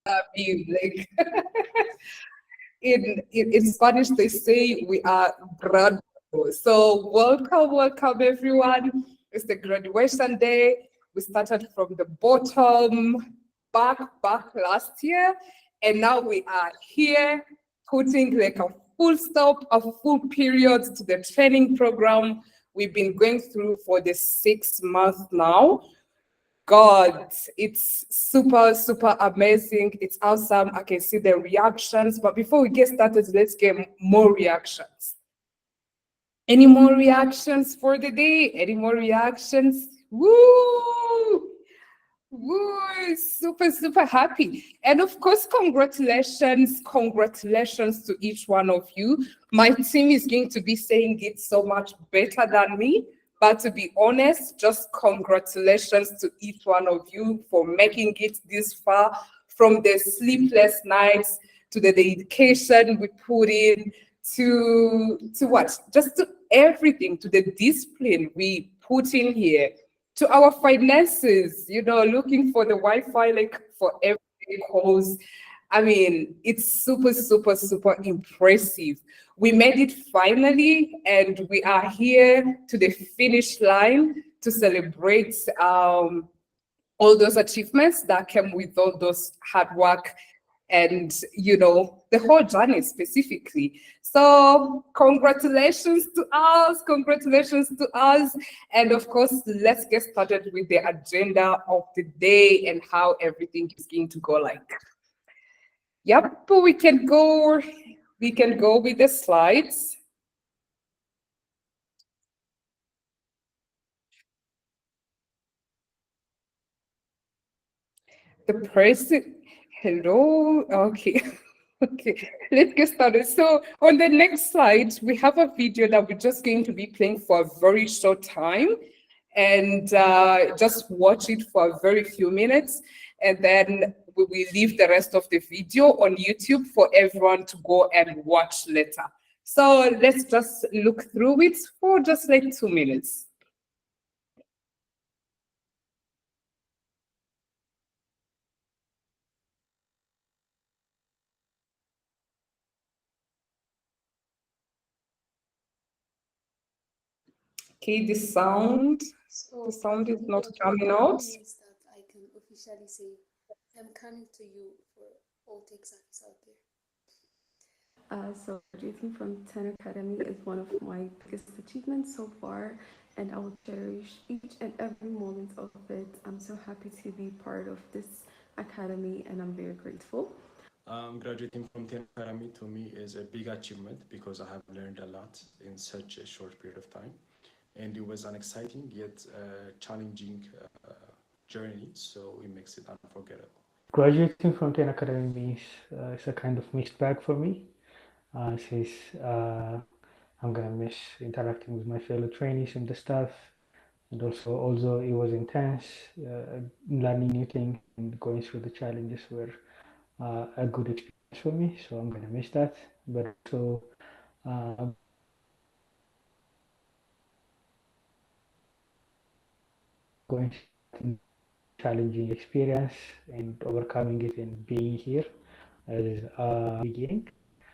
like in Spanish they say we are graduados. So welcome everyone. It's the graduation day. We started from the bottom back last year, and now we are here putting like a full stop, a full period to the training program we've been going through for the 6 months now. God, it's super amazing. It's awesome. I can see the reactions. But before we get started, let's get more reactions. Any more reactions for the day? Any more reactions? Woo! Woo! Super happy. And of course, congratulations to each one of you. My team is going to be saying it so much better than me. But to be honest, just congratulations to each one of you for making it this far, from the sleepless nights to the dedication we put in to what? Just to everything, to the discipline we put in here, to our finances, looking for the Wi-Fi like for every calls. I mean, it's super impressive. We made it finally, and we are here to the finish line to celebrate all those achievements that came with all those hard work and, the whole journey specifically. So congratulations to us. And of course, let's get started with the agenda of the day and how everything is going to go like. Yep, we can go with the slides. The person, hello, okay. Okay, let's get started. So on the next slide, we have a video that we're just going to be playing for a very short time, and just watch it for a very few minutes, and then we will leave the rest of the video on YouTube for everyone to go and watch later. So let's just look through it for just like 2 minutes. Okay, the sound is not coming out. That I can officially say I'm coming to you for all tech service out there. So graduating from 10 Academy is one of my biggest achievements so far, and I will cherish each and every moment of it. I'm so happy to be part of this academy, and I'm very grateful. Graduating from 10 Academy to me is a big achievement because I have learned a lot in such a short period of time. And it was an exciting yet challenging journey, so it makes it unforgettable. Graduating from 10 Academy means it's a kind of mixed bag for me, since I'm gonna miss interacting with my fellow trainees and the staff, and also although it was intense, learning new things and going through the challenges were a good experience for me, so I'm gonna miss that. But also going through challenging experience and overcoming it and being here as a beginning.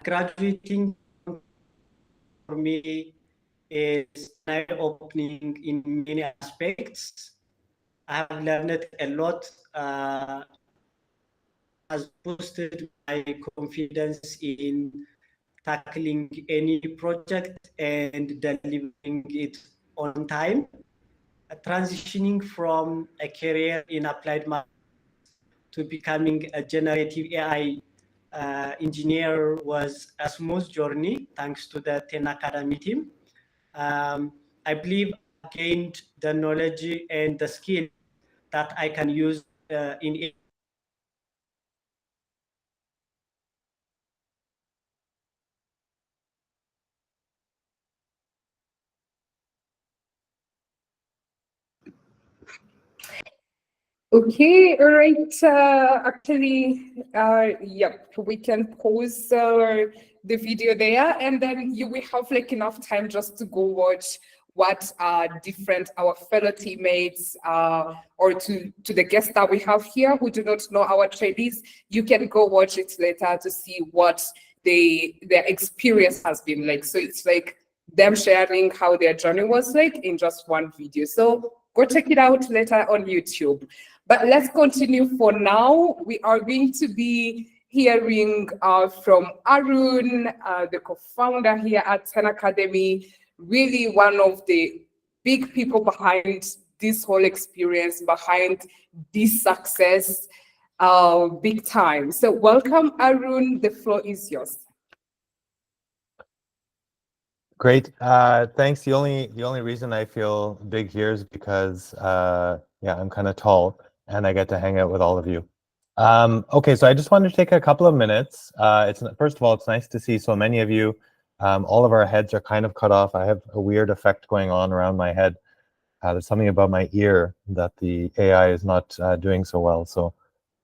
Graduating for me is eye-opening in many aspects. I have learned a lot, has boosted my confidence in tackling any project and delivering it on time. Transitioning from a career in applied math to becoming a generative AI engineer was a smooth journey thanks to the 10 Academy team. I believe I gained the knowledge and the skill that I can use in Okay, all right. Actually, yep, we can pause the video there, and then you will have like enough time just to go watch what different our fellow teammates or to the guests that we have here who do not know our trainees, you can go watch it later to see what their experience has been like. So it's like them sharing how their journey was like in just one video. So go check it out later on YouTube. But let's continue for now. We are going to be hearing from Arun, the co-founder here at 10 Academy, really one of the big people behind this whole experience, behind this success, big time. So welcome, Arun. The floor is yours. Great. Thanks. The only reason I feel big here is because yeah, I'm kind of tall and I get to hang out with all of you. Okay, so I just wanted to take a couple of minutes. First of all, it's nice to see so many of you. All of our heads are kind of cut off. I have a weird effect going on around my head. There's something about my ear that the AI is not doing so well. So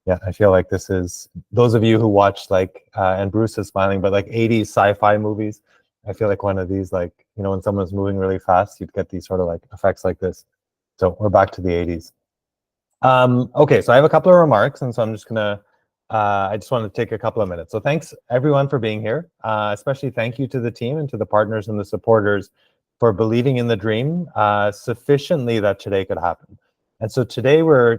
yeah, I feel like this is, those of you who watch like, and Bruce is smiling, but like 80s sci-fi movies, I feel like one of these, like, you know, when someone's moving really fast, you'd get these sort of like effects like this. So we're back to the 80s. Okay, so I have a couple of remarks, and so I'm just gonna, I just want to take a couple of minutes. So thanks everyone for being here. Especially thank you to the team and to the partners and the supporters for believing in the dream sufficiently that today could happen. And so today we're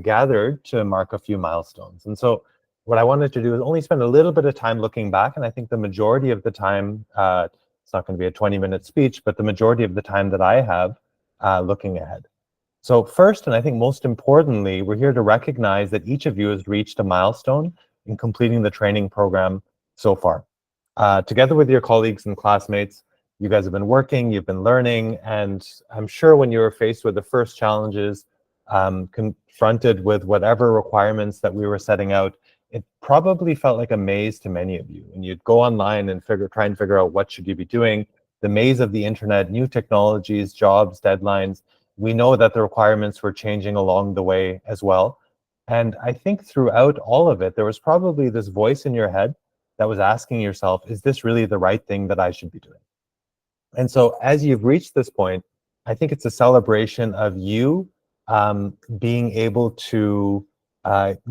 gathered to mark a few milestones. And so what I wanted to do is only spend a little bit of time looking back, and I think the majority of the time, it's not going to be a 20-minute speech, but the majority of the time that I have looking ahead. So first, and I think most importantly, we're here to recognize that each of you has reached a milestone in completing the training program so far. Together with your colleagues and classmates, you guys have been working, you've been learning, and I'm sure when you were faced with the first challenges, confronted with whatever requirements that we were setting out, it probably felt like a maze to many of you. And you'd go online and try and figure out what should you be doing. The maze of the internet, new technologies, jobs, deadlines. We know that the requirements were changing along the way as well. And I think throughout all of it, there was probably this voice in your head that was asking yourself, is this really the right thing that I should be doing? And so as you've reached this point, I think it's a celebration of you being able to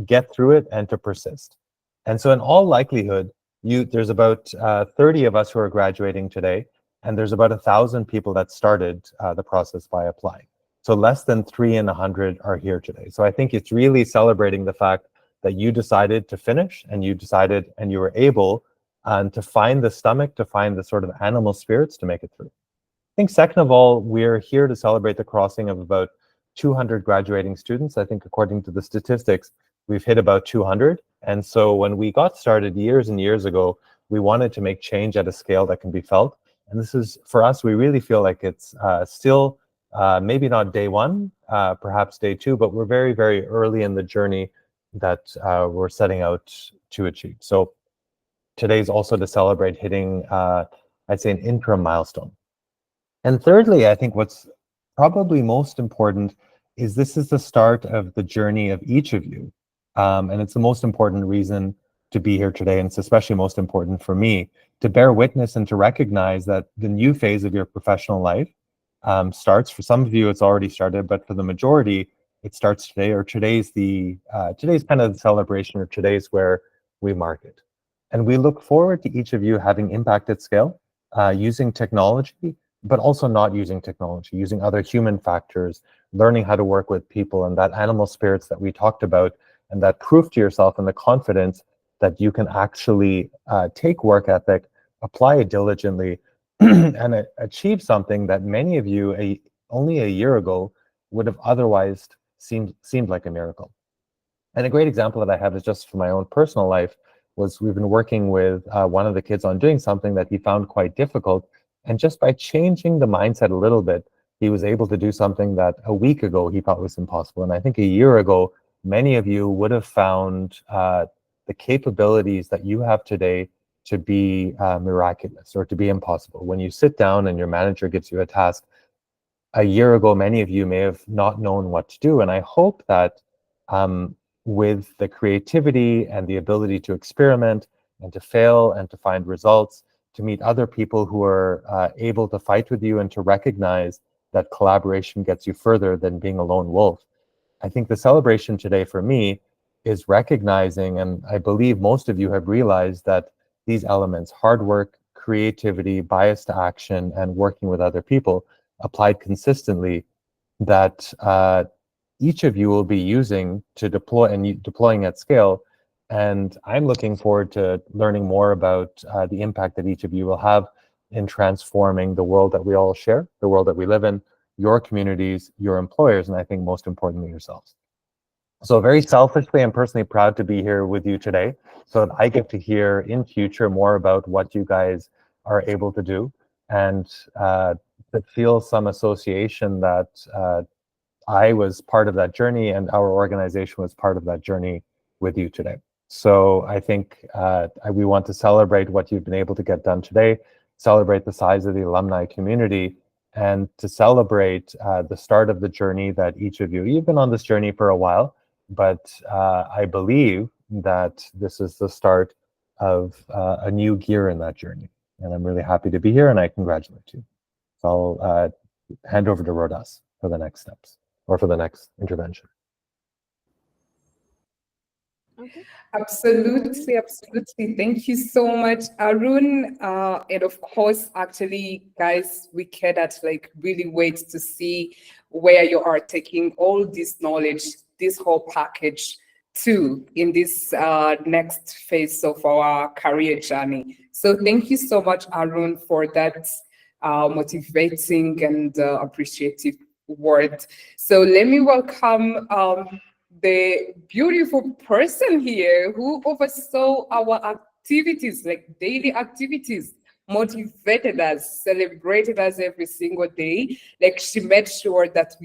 get through it and to persist. And so in all likelihood, there's about 30 of us who are graduating today, and there's about 1,000 people that started the process by applying. So less than 3 in 100 are here today. So I think it's really celebrating the fact that you decided to finish, and you decided and you were able to find the stomach, to find the sort of animal spirits to make it through. I think second of all, we're here to celebrate the crossing of about 200 graduating students. I think according to the statistics, we've hit about 200. And so when we got started years and years ago, we wanted to make change at a scale that can be felt. And this is, for us, we really feel like it's still maybe not day one, perhaps day two, but we're very, very early in the journey that we're setting out to achieve. So today's also to celebrate hitting, I'd say, an interim milestone. And thirdly, I think what's probably most important is this is the start of the journey of each of you. And it's the most important reason to be here today. And it's especially most important for me to bear witness and to recognize that the new phase of your professional life starts. For some of you, it's already started, but for the majority, it starts today, or today's kind of the celebration, or today's where we mark it. And we look forward to each of you having impact at scale, using technology, but also not using technology, using other human factors, learning how to work with people, and that animal spirits that we talked about, and that proof to yourself and the confidence that you can actually take work ethic, apply it diligently, and achieve something that many of you only a year ago would have otherwise seemed like a miracle. And a great example that I have is just from my own personal life, was we've been working with one of the kids on doing something that he found quite difficult. And just by changing the mindset a little bit, he was able to do something that a week ago he thought was impossible. And I think a year ago, many of you would have found the capabilities that you have today to be miraculous or to be impossible. When you sit down and your manager gives you a task, a year ago, many of you may have not known what to do. And I hope that with the creativity and the ability to experiment and to fail and to find results, to meet other people who are able to fight with you and to recognize that collaboration gets you further than being a lone wolf. I think the celebration today for me is recognizing, and I believe most of you have realized that these elements, hard work, creativity, bias to action, and working with other people applied consistently, that each of you will be using to deploy and deploying at scale. And I'm looking forward to learning more about the impact that each of you will have in transforming the world that we all share, the world that we live in, your communities, your employers, and I think most importantly, yourselves. So very selfishly, I'm personally proud to be here with you today so that I get to hear in future more about what you guys are able to do, and to feel some association that I was part of that journey and our organization was part of that journey with you today. So I think we want to celebrate what you've been able to get done today, celebrate the size of the alumni community, and to celebrate the start of the journey that each of you, you've been on this journey for a while, but I believe that this is the start of a new gear in that journey. And I'm really happy to be here and I congratulate you. So I'll hand over to Rodas for the next steps or for the next intervention. Okay. Absolutely, absolutely. Thank you so much, Arun. And of course, actually, guys, we care that like really wait to see where you are taking all this knowledge, this whole package to in this next phase of our career journey. So thank you so much, Arun, for that motivating and appreciative word. So let me welcome the beautiful person here who oversaw our activities, like daily activities, motivated us, celebrated us every single day. Like she made sure that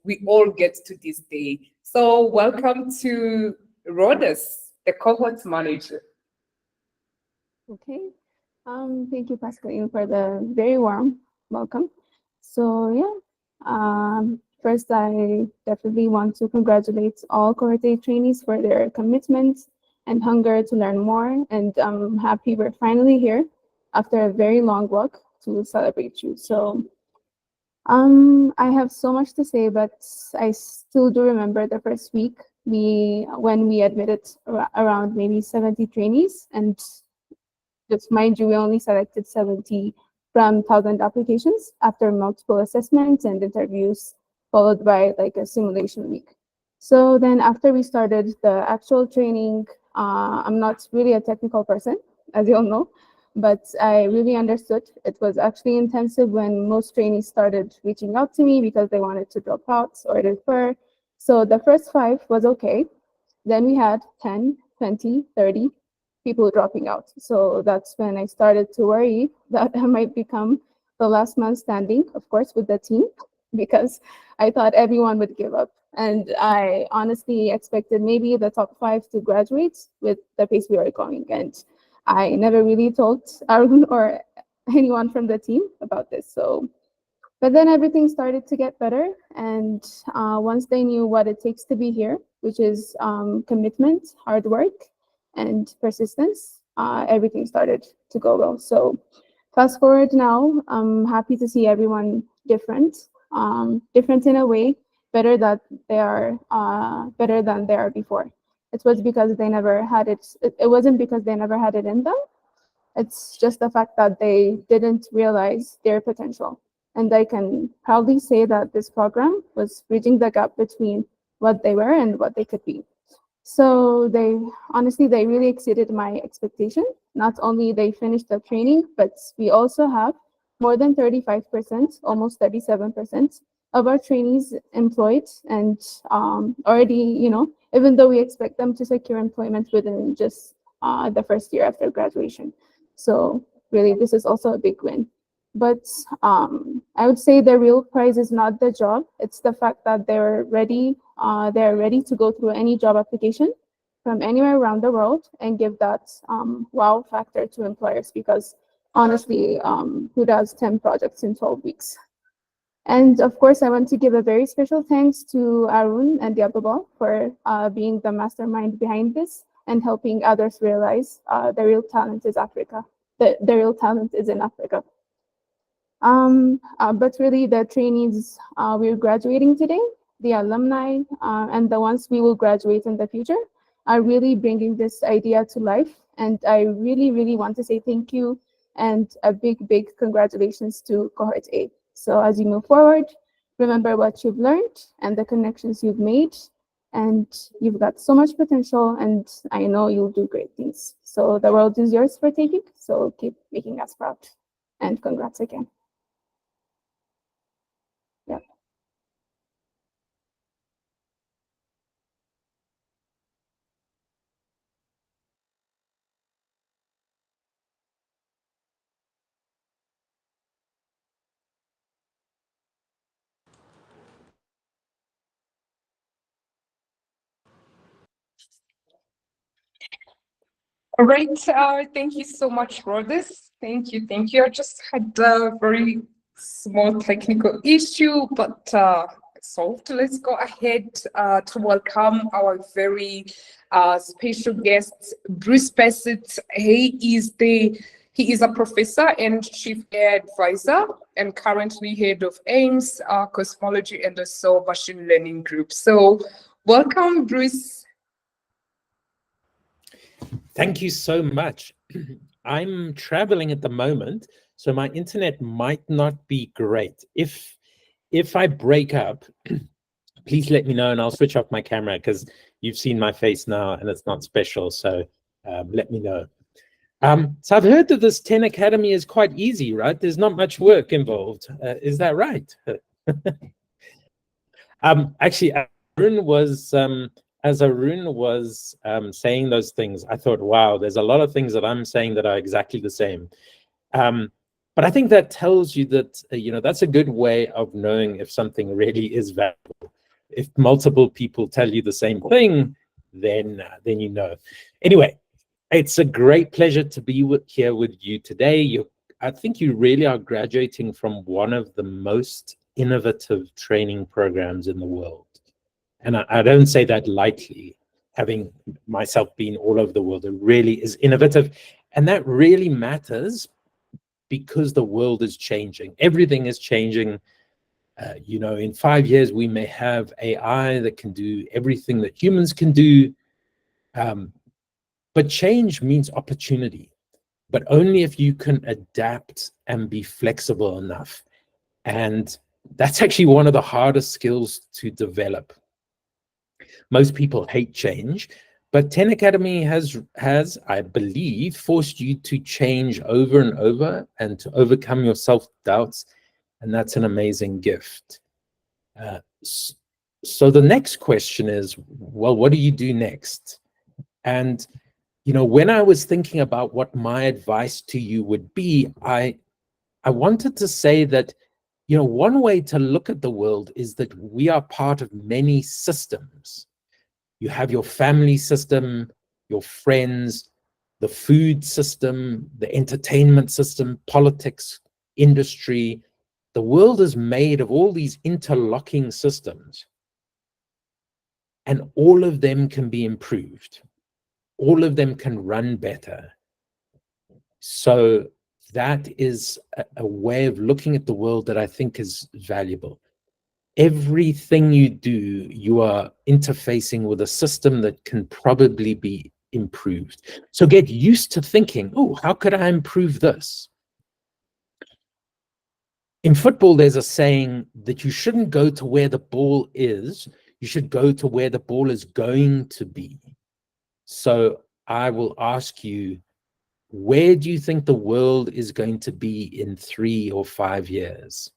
we all get to this day. So welcome to Rhodas, the cohort manager. Okay. Thank you, Pascaline, for the very warm welcome. So yeah, first I definitely want to congratulate all Cohort A trainees for their commitment and hunger to learn more. And I'm happy we're finally here after a very long walk to celebrate you. So I have so much to say, but I still do remember the first week when we admitted around maybe 70 trainees, and just mind you, we only selected 70 from 1,000 applications after multiple assessments and interviews, followed by like a simulation week. So then after we started the actual training, I'm not really a technical person, as you all know, but I really understood it was actually intensive when most trainees started reaching out to me because they wanted to drop out or defer. So the first 5 was okay. Then we had 10, 20, 30 people dropping out. So that's when I started to worry that I might become the last man standing, of course, with the team, because I thought everyone would give up. And I honestly expected maybe the top 5 to graduate with the pace we were going. And I never really told Arun or anyone from the team about this. But then everything started to get better. And once they knew what it takes to be here, which is commitment, hard work, and persistence, everything started to go well. So fast forward now, I'm happy to see everyone different in a way, better than they are before. It was because they never had it. It wasn't because they never had it in them. It's just the fact that they didn't realize their potential. And I can proudly say that this program was bridging the gap between what they were and what they could be. So they really exceeded my expectation. Not only they finished the training, but we also have more than 35%, almost 37% of our trainees employed, and already, even though we expect them to secure employment within just the first year after graduation. So really, this is also a big win. But I would say the real prize is not the job. It's the fact that they're ready to go through any job application from anywhere around the world and give that wow factor to employers, because honestly, who does 10 projects in 12 weeks? And of course, I want to give a very special thanks to Arun and Diababa for being the mastermind behind this and helping others realize the real talent is Africa. the real talent is in Africa. But really, the trainees we're graduating today, the alumni, and the ones we will graduate in the future are really bringing this idea to life. And I really, really want to say thank you and a big, big congratulations to Cohort A. So as you move forward, remember what you've learned and the connections you've made, and you've got so much potential, and I know you'll do great things. So the world is yours for taking, so keep making us proud. And congrats again. Yep. All right, thank you so much for this. Thank you, thank you. I just had a very small technical issue, but solved. Let's go ahead to welcome our very special guest, Bruce Bassett. He is a professor and chief advisor, and currently head of AIMS, Cosmology and also Machine Learning Group. So, welcome, Bruce. Thank you so much. I'm traveling at the moment, so my internet might not be great. If I break up, please let me know and I'll switch off my camera, because you've seen my face now and it's not special, so let me know. So I've heard that this 10 Academy is quite easy, right? There's not much work involved. Is that right? Actually, as Arun was saying those things, I thought, wow, there's a lot of things that I'm saying that are exactly the same. But I think that tells you that, that's a good way of knowing if something really is valuable. If multiple people tell you the same thing, then you know. Anyway, it's a great pleasure to be here with you today. I think you really are graduating from one of the most innovative training programs in the world. And I don't say that lightly, having myself been all over the world. It really is innovative. And that really matters because the world is changing. Everything is changing. In 5 years, we may have AI that can do everything that humans can do. But change means opportunity, but only if you can adapt and be flexible enough. And that's actually one of the hardest skills to develop. Most people hate change, but 10 Academy has, I believe, forced you to change over and over and to overcome your self-doubts, and that's an amazing gift. So the next question is, well, what do you do next? And, when I was thinking about what my advice to you would be, I wanted to say that, one way to look at the world is that we are part of many systems. You have your family system, your friends, the food system, the entertainment system, politics, industry. The world is made of all these interlocking systems, and all of them can be improved. All of them can run better. So that is a way of looking at the world that I think is valuable. Everything you do, you are interfacing with a system that can probably be improved. So get used to thinking, oh, how could I improve this? In football, there's a saying that you shouldn't go to where the ball is, you should go to where the ball is going to be. So I will ask you, where do you think the world is going to be in 3 or 5 years?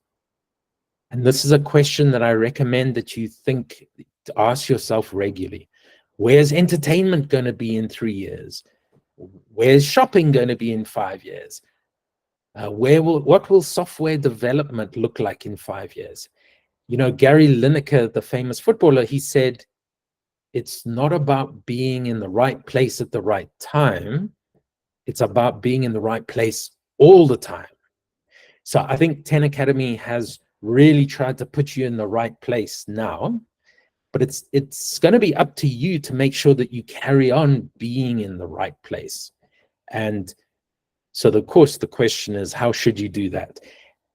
And this is a question that I recommend that you think, to ask yourself regularly. Where's entertainment going to be in 3 years? Where's shopping going to be in 5 years? What will software development look like in 5 years? Gary Lineker, the famous footballer, he said, it's not about being in the right place at the right time. It's about being in the right place all the time. So I think 10 Academy has really tried to put you in the right place now, but it's going to be up to you to make sure that you carry on being in the right place. And So of course, the question is, how should you do that?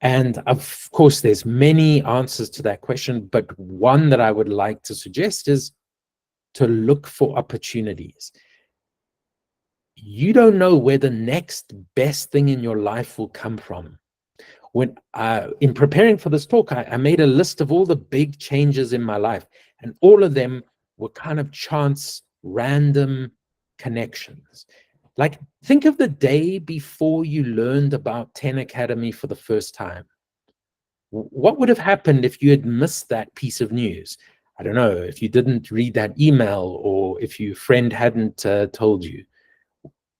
And of course, there's many answers to that question, but one that I would like to suggest is to look for opportunities. You don't know where the next best thing in your life will come from. When in preparing for this talk, I made a list of all the big changes in my life, and all of them were kind of chance, random connections. Like, think of the day before you learned about 10 Academy for the first time. What would have happened if you had missed that piece of news? I don't know, if you didn't read that email, or if your friend hadn't told you.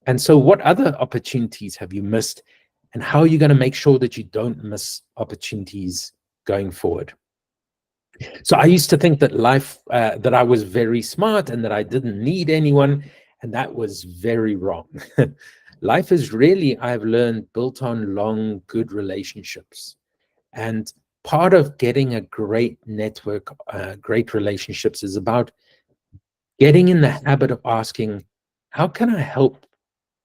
And so what other opportunities have you missed? And how are you going to make sure that you don't miss opportunities going forward? So I used to think that life, that I was very smart and that I didn't need anyone. And that was very wrong. Life is really, I've learned, built on long, good relationships. And part of getting a great network, great relationships, is about getting in the habit of asking, how can I help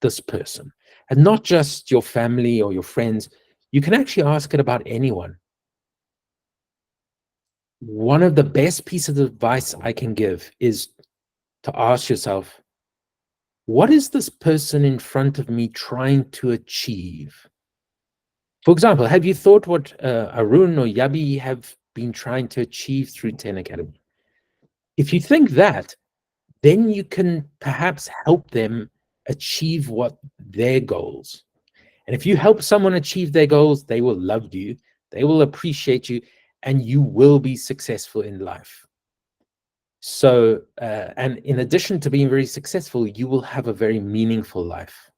this person? And not just your family or your friends. You can actually ask it about anyone. One of the best pieces of advice I can give is to ask yourself, what is this person in front of me trying to achieve? For example, have you thought what Arun or Yabi have been trying to achieve through 10 Academy? If you think that, then you can perhaps help them achieve what their goals. And if you help someone achieve their goals, they will love you, they will appreciate you, and you will be successful in life. So, and in addition to being very successful, you will have a very meaningful life.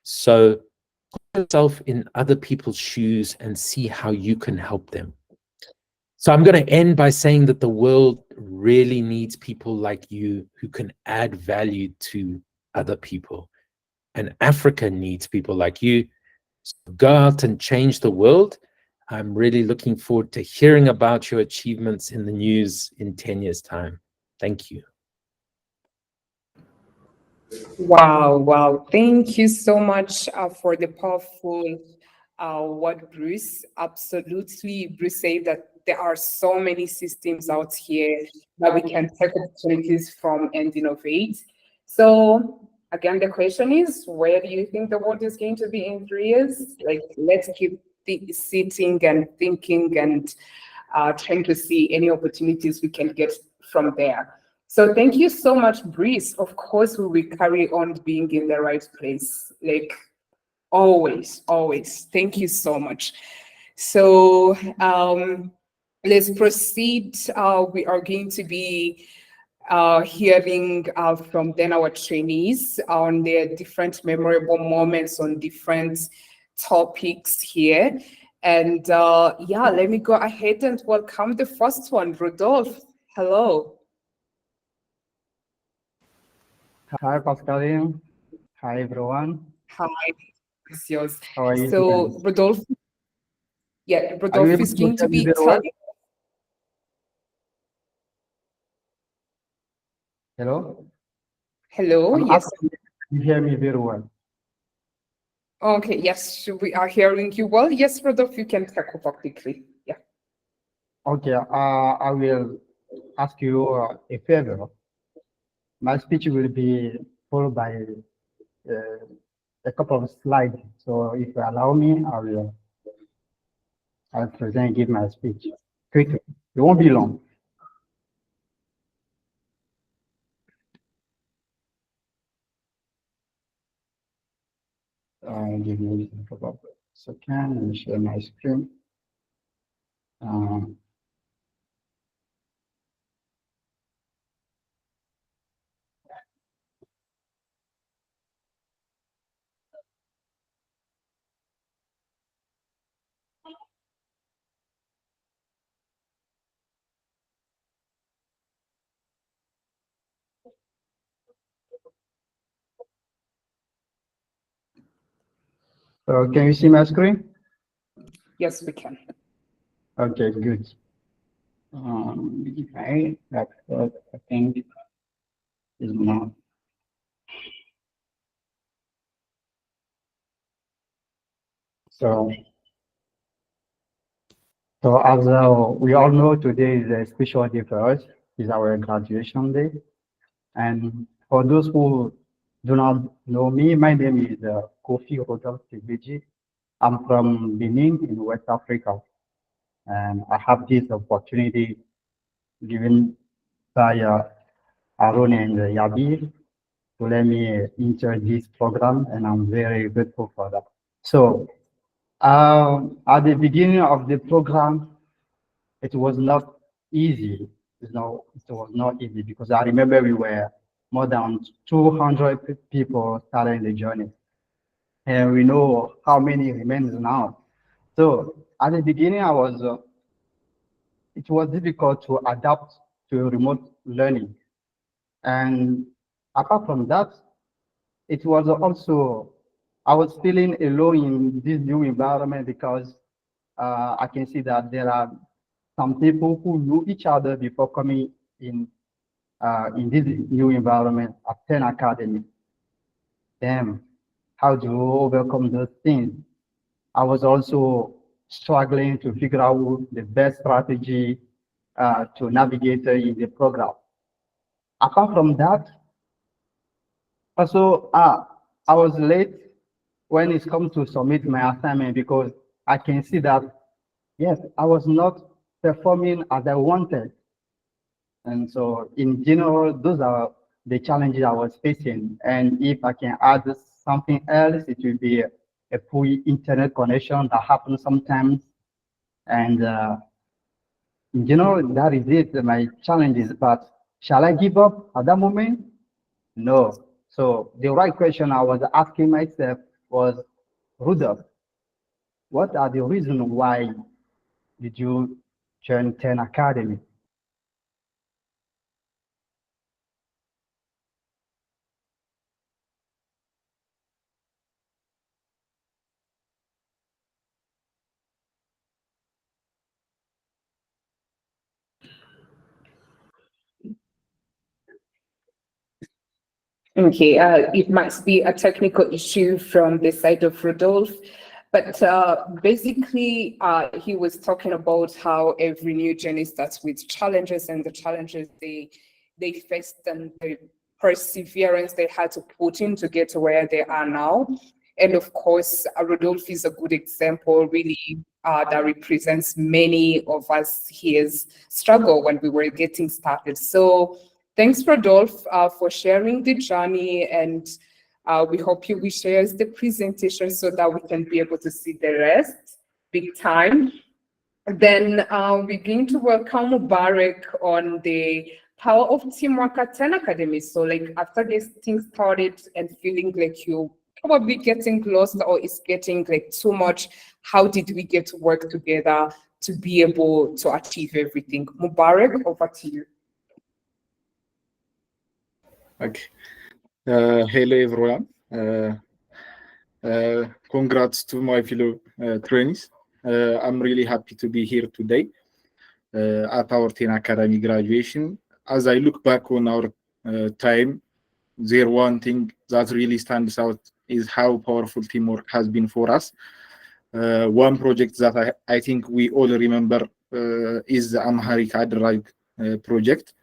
So put yourself in other people's shoes and see how you can help them. So I'm going to end by saying that the world really needs people like you who can add value to other people. And Africa needs people like you. So go out and change the world. I'm really looking forward to hearing about your achievements in the news in 10 years' time. Thank you. Wow, wow. Thank you so much for the powerful word, Bruce. Absolutely. Bruce said that there are so many systems out here that we can take opportunities from and innovate. So again, the question is, where do you think the world is going to be in 3 years? Like, let's keep sitting and thinking and trying to see any opportunities we can get from there. So thank you so much, Breeze. Of course, we will carry on being in the right place, like always, always. Thank you so much. So let's proceed. We are going to be hearing from then our trainees on their different memorable moments on different topics here. And yeah, let me go ahead and welcome the first one, Rodolphe. Hello. Hi, Pascaline. Hi, everyone. Hi, it's yours. How are you So doing? Rodolphe, yeah, Are you Rodolphe able is to going to hear me be very well? telling. Hello? Hello, I'm yes. asking if you hear me very well. Okay, yes, we are hearing you well. Yes, Rodolphe, you can take over quickly. Yeah. Okay, I will ask you a favor. My speech will be followed by a couple of slides. So if you allow me, I'll present and give my speech quickly. It won't be long. Give me a couple of seconds. Let me share my screen. So can you see my screen? Yes, we can. Okay, good. Right, that's what I think is now. So, so as we all know, today is a special day for us. It's our graduation day. And for those who do not know me, my name is Kofi Rodolphe Tebeji. I'm from Benin in West Africa. And I have this opportunity given by Aaron and Yabir to let me enter this program, and I'm very grateful for that. So, at the beginning of the program, it was not easy. It was not easy because I remember we were more than 200 people starting the journey, and we know how many remains now. So, at the beginning, it was difficult to adapt to remote learning. And apart from that, it was also, I was feeling alone in this new environment because I can see that there are some people who knew each other before coming in this new environment at 10 Academy. Damn, how do you overcome those things? I was also struggling to figure out the best strategy to navigate in the program. Apart from that, also, I was late when it comes to submit my assignment because I can see that, yes, I was not performing as I wanted. And so in general, those are the challenges I was facing. And if I can add something else, it will be a poor internet connection that happens sometimes. And in general, that is it, my challenges. But shall I give up at that moment? No. So the right question I was asking myself was, Rudolph, what are the reasons why did you join 10 Academy? Okay, it must be a technical issue from the side of Rodolphe, but basically he was talking about how every new journey starts with challenges, and the challenges they faced and the perseverance they had to put in to get to where they are now. And of course, Rodolphe is a good example, really, that represents many of us here's struggle when we were getting started. So thanks, Rodolphe, for sharing the journey, and we hope you will share the presentation so that we can be able to see the rest big time. Then we're going to welcome Mubarak on the power of teamwork at 10 Academy. So like after this thing started and feeling like you probably getting lost or it's getting like too much, how did we get to work together to be able to achieve everything? Mubarak, over to you. Okay. Hello, everyone. Congrats to my fellow trainees. I'm really happy to be here today at our 10 Academy graduation. As I look back on our time, there one thing that really stands out is how powerful teamwork has been for us. One project that I think we all remember is the Amharic Adrag project.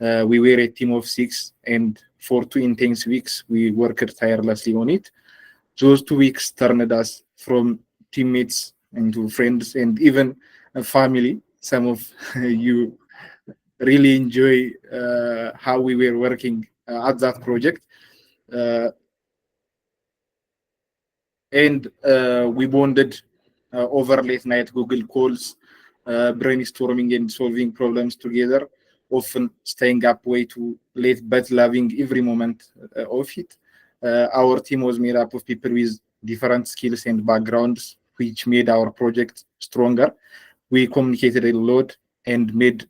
We were a team of 6, and for 2 intense weeks, we worked tirelessly on it. Those 2 weeks turned us from teammates into friends and even a family. Some of you really enjoy how we were working at that project. And we bonded over late night Google calls, brainstorming and solving problems together, often staying up way too late, but loving every moment of it. Our team was made up of people with different skills and backgrounds, which made our project stronger. We communicated a lot and made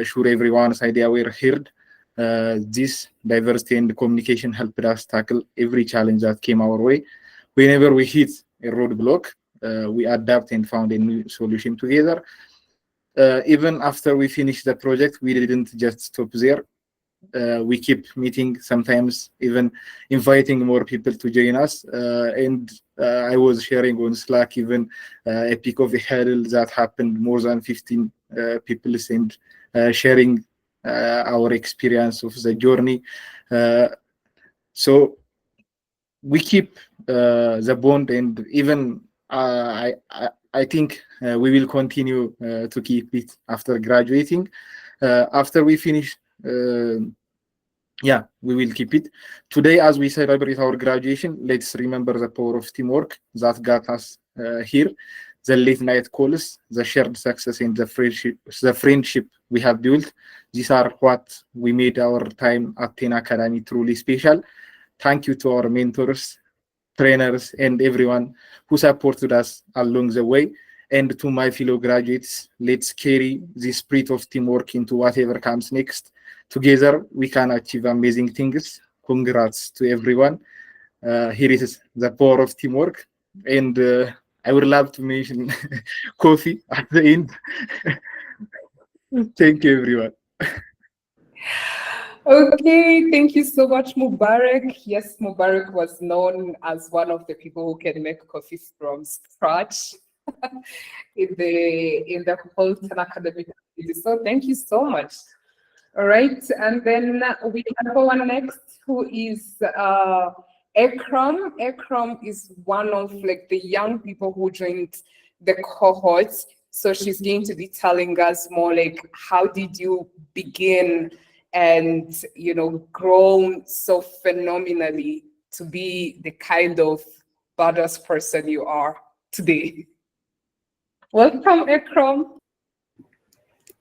sure everyone's idea were heard. This diversity and communication helped us tackle every challenge that came our way. Whenever we hit a roadblock, we adapt and found a new solution together. Even after we finished the project, we didn't just stop there. we keep meeting, sometimes even inviting more people to join us. And I was sharing on Slack even a peak of a hurdle that happened, more than 15 people and sharing our experience of the journey. So we keep the bond, and even I think we will continue to keep it after graduating. After we finish, yeah, we will keep it. Today, as we celebrate our graduation, let's remember the power of teamwork that got us here, the late night calls, the shared success, and the friendship we have built. These are what we made our time at 10 Academy truly special. Thank you to our mentors, trainers, and everyone who supported us along the way. And to my fellow graduates, let's carry the spirit of teamwork into whatever comes next. Together, we can achieve amazing things. Congrats to everyone. Here is the power of teamwork. And I would love to mention coffee at the end. Thank you, everyone. Okay, thank you so much, Mubarak. Yes, Mubarak was known as one of the people who can make coffee from scratch in the whole Tan academic community. So thank you so much. All right, and then we have one next who is Ekram. Ekram is one of like the young people who joined the cohorts. So she's going to be telling us more like how did you begin and grown so phenomenally to be the kind of badass person you are today. Welcome, Ekram.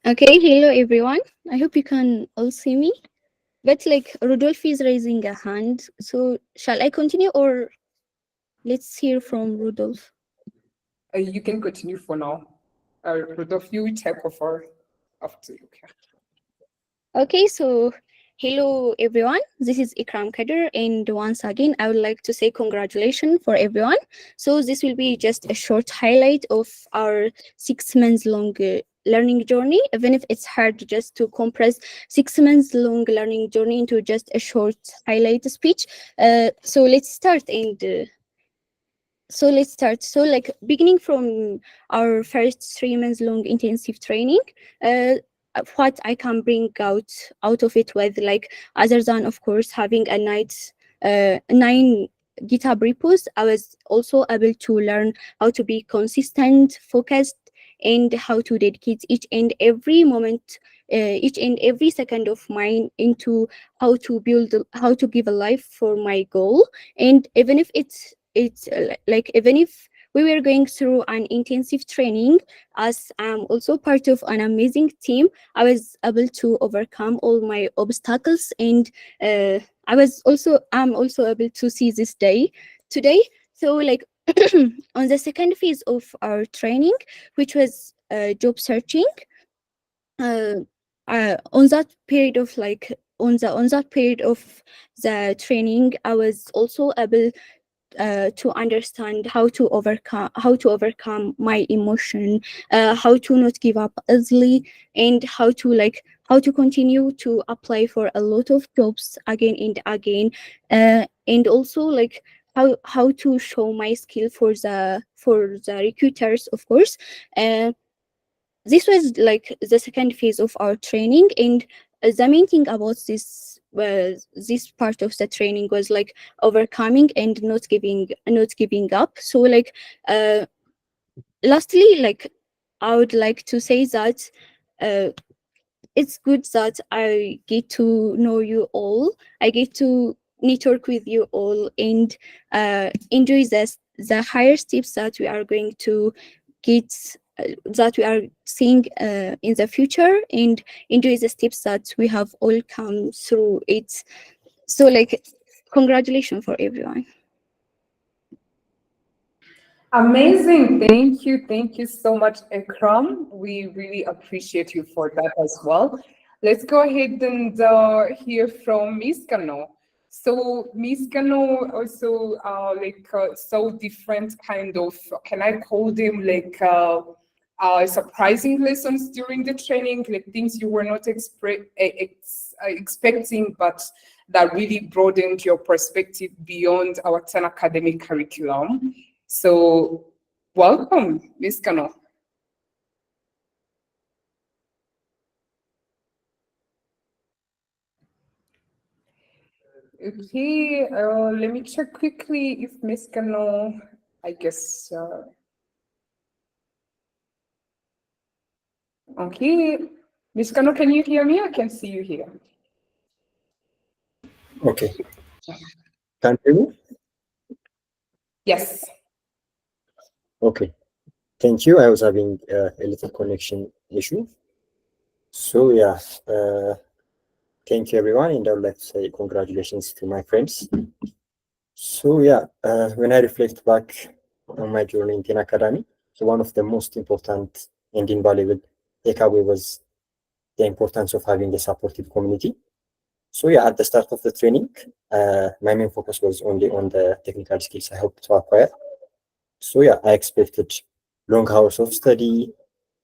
Okay, hello everyone. I hope you can all see me. But like Rudolph is raising a hand, so shall I continue or let's hear from Rudolph? You can continue for now. Rudolph, you take over after you can. Okay, so hello everyone. This is Ikram Kadir, and once again, I would like to say congratulations for everyone. So this will be just a short highlight of our 6 months long learning journey, even if it's hard just to compress 6 months long learning journey into just a short highlight speech. So let's start So like beginning from our first 3 months long intensive training, what I can bring out of it with, like, other than of course having a 9 GitHub repos, I was also able to learn how to be consistent, focused, and how to dedicate each and every moment, each and every second of mine into how to give a life for my goal. And even if it's like, even if we were going through an intensive training, as I'm also part of an amazing team, I was able to overcome all my obstacles, and I'm also able to see this day today. So like on the second phase of our training, which was job searching, on that period of like on that period of the training, I was also able to understand how to overcome my emotion, how to not give up easily, and how to continue to apply for a lot of jobs again and again, and also like how to show my skill for the recruiters, of course. This was like the second phase of our training, and the main thing about this part of the training was like overcoming and not giving up. So like lastly, like, I would like to say that it's good that I get to know you all, I get to network with you all, and enjoy the higher steps that we are going to get, that we are seeing in the future, and enjoy the steps that we have all come through it. So like, congratulations for everyone. Amazing. Thank you so much, Ekram. We really appreciate you for that as well. Let's go ahead and hear from Miss Kano. So Miss Kano also so different kind of, can I call them like surprising lessons during the training, like things you were not expecting, but that really broadened your perspective beyond our 10 academic curriculum. So welcome, Ms. Kano. Okay, let me check quickly if Ms. Kano, I guess, okay. Ms. Kano, can you hear me? I can see you here. Okay. Can you hear me? Yes. Okay. Thank you. I was having a little connection issue. So yeah, thank you everyone, and I would like to say congratulations to my friends. So yeah, when I reflect back on my journey in 10 Academy, so one of the most important and invaluable takeaway was the importance of having a supportive community. So yeah, at the start of the training, my main focus was only on the technical skills I hope to acquire. So yeah, I expected long hours of study,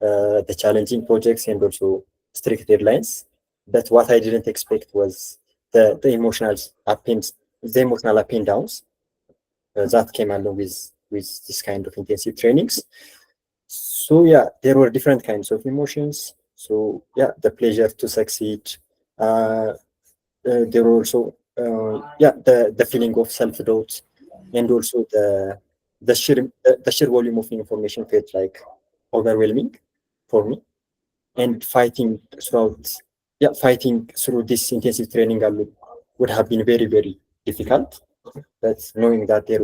the challenging projects, and also strict deadlines. But what I didn't expect was the emotional up and downs that came along with this kind of intensive trainings. So yeah, there were different kinds of emotions. So yeah, the pleasure to succeed. There were also yeah, the feeling of self-doubt, and also the sheer volume of information felt like overwhelming for me. And fighting through this intensive training alone would have been very, very difficult. But knowing that there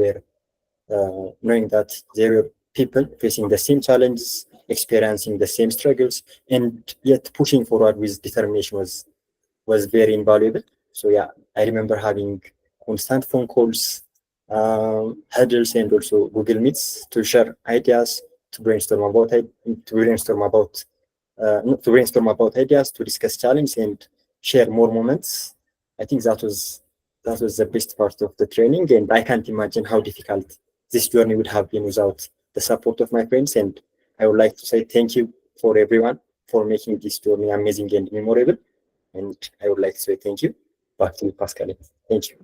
were people facing the same challenges, experiencing the same struggles, and yet pushing forward with determination was very invaluable. So yeah, I remember having constant phone calls, huddles, and also Google Meets to share ideas, to brainstorm about ideas, to discuss challenges, and share more moments. I think that was the best part of the training, and I can't imagine how difficult this journey would have been without the support of my friends. And I would like to say thank you for everyone for making this journey amazing and memorable. And I would like to say thank you. Back to you, Pascal. Thank you.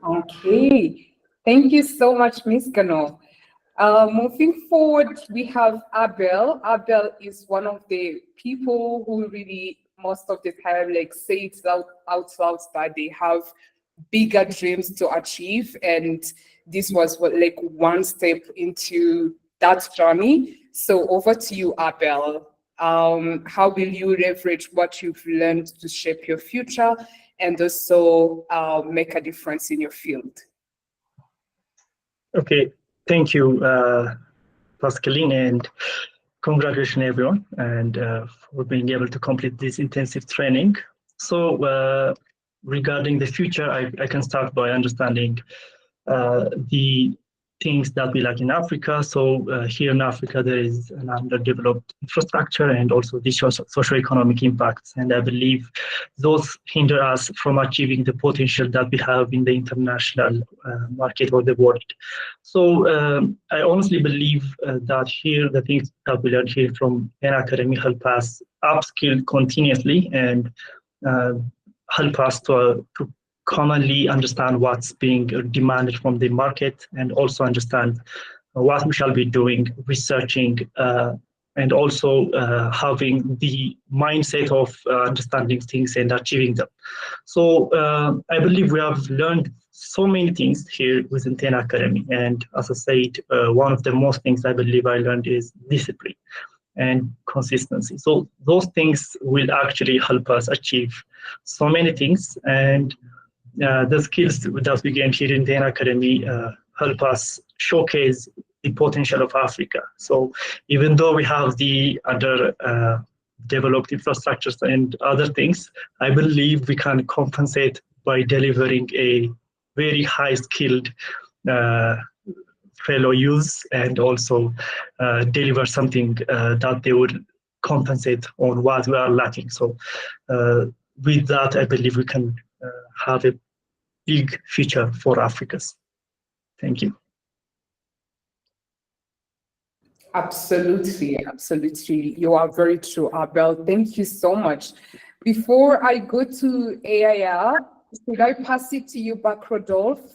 Okay. Thank you so much, Ms. Kano. Moving forward, we have Abel. Abel is one of the people who really, most of the time, like say it out loud that they have bigger dreams to achieve. And this was like one step into that journey. So over to you, Abel. How will you leverage what you've learned to shape your future and also make a difference in your field? Okay, thank you, Pascaline, and congratulations everyone, and for being able to complete this intensive training. So regarding the future, I can start by understanding the things that we lack in Africa. So here in Africa, there is an underdeveloped infrastructure and also the socio-economic impacts. And I believe those hinder us from achieving the potential that we have in the international market or the world. So I honestly believe that here, the things that we learn here from an academy help us upskill continuously and help us to commonly understand what's being demanded from the market, and also understand what we shall be doing, researching, and also having the mindset of understanding things and achieving them. So I believe we have learned so many things here within 10 Academy. And as I said, one of the most things I believe I learned is discipline and consistency. So those things will actually help us achieve so many things. And the skills that we gain here in the Academy help us showcase the potential of Africa. So even though we have the other developed infrastructures and other things, I believe we can compensate by delivering a very high skilled fellow youth, and also deliver something that they would compensate on what we are lacking. So with that, I believe we can have a big future for Africans. Thank you. Absolutely, absolutely. You are very true, Abel. Thank you so much. Before I go to AIR, should I pass it to you back, Rodolphe?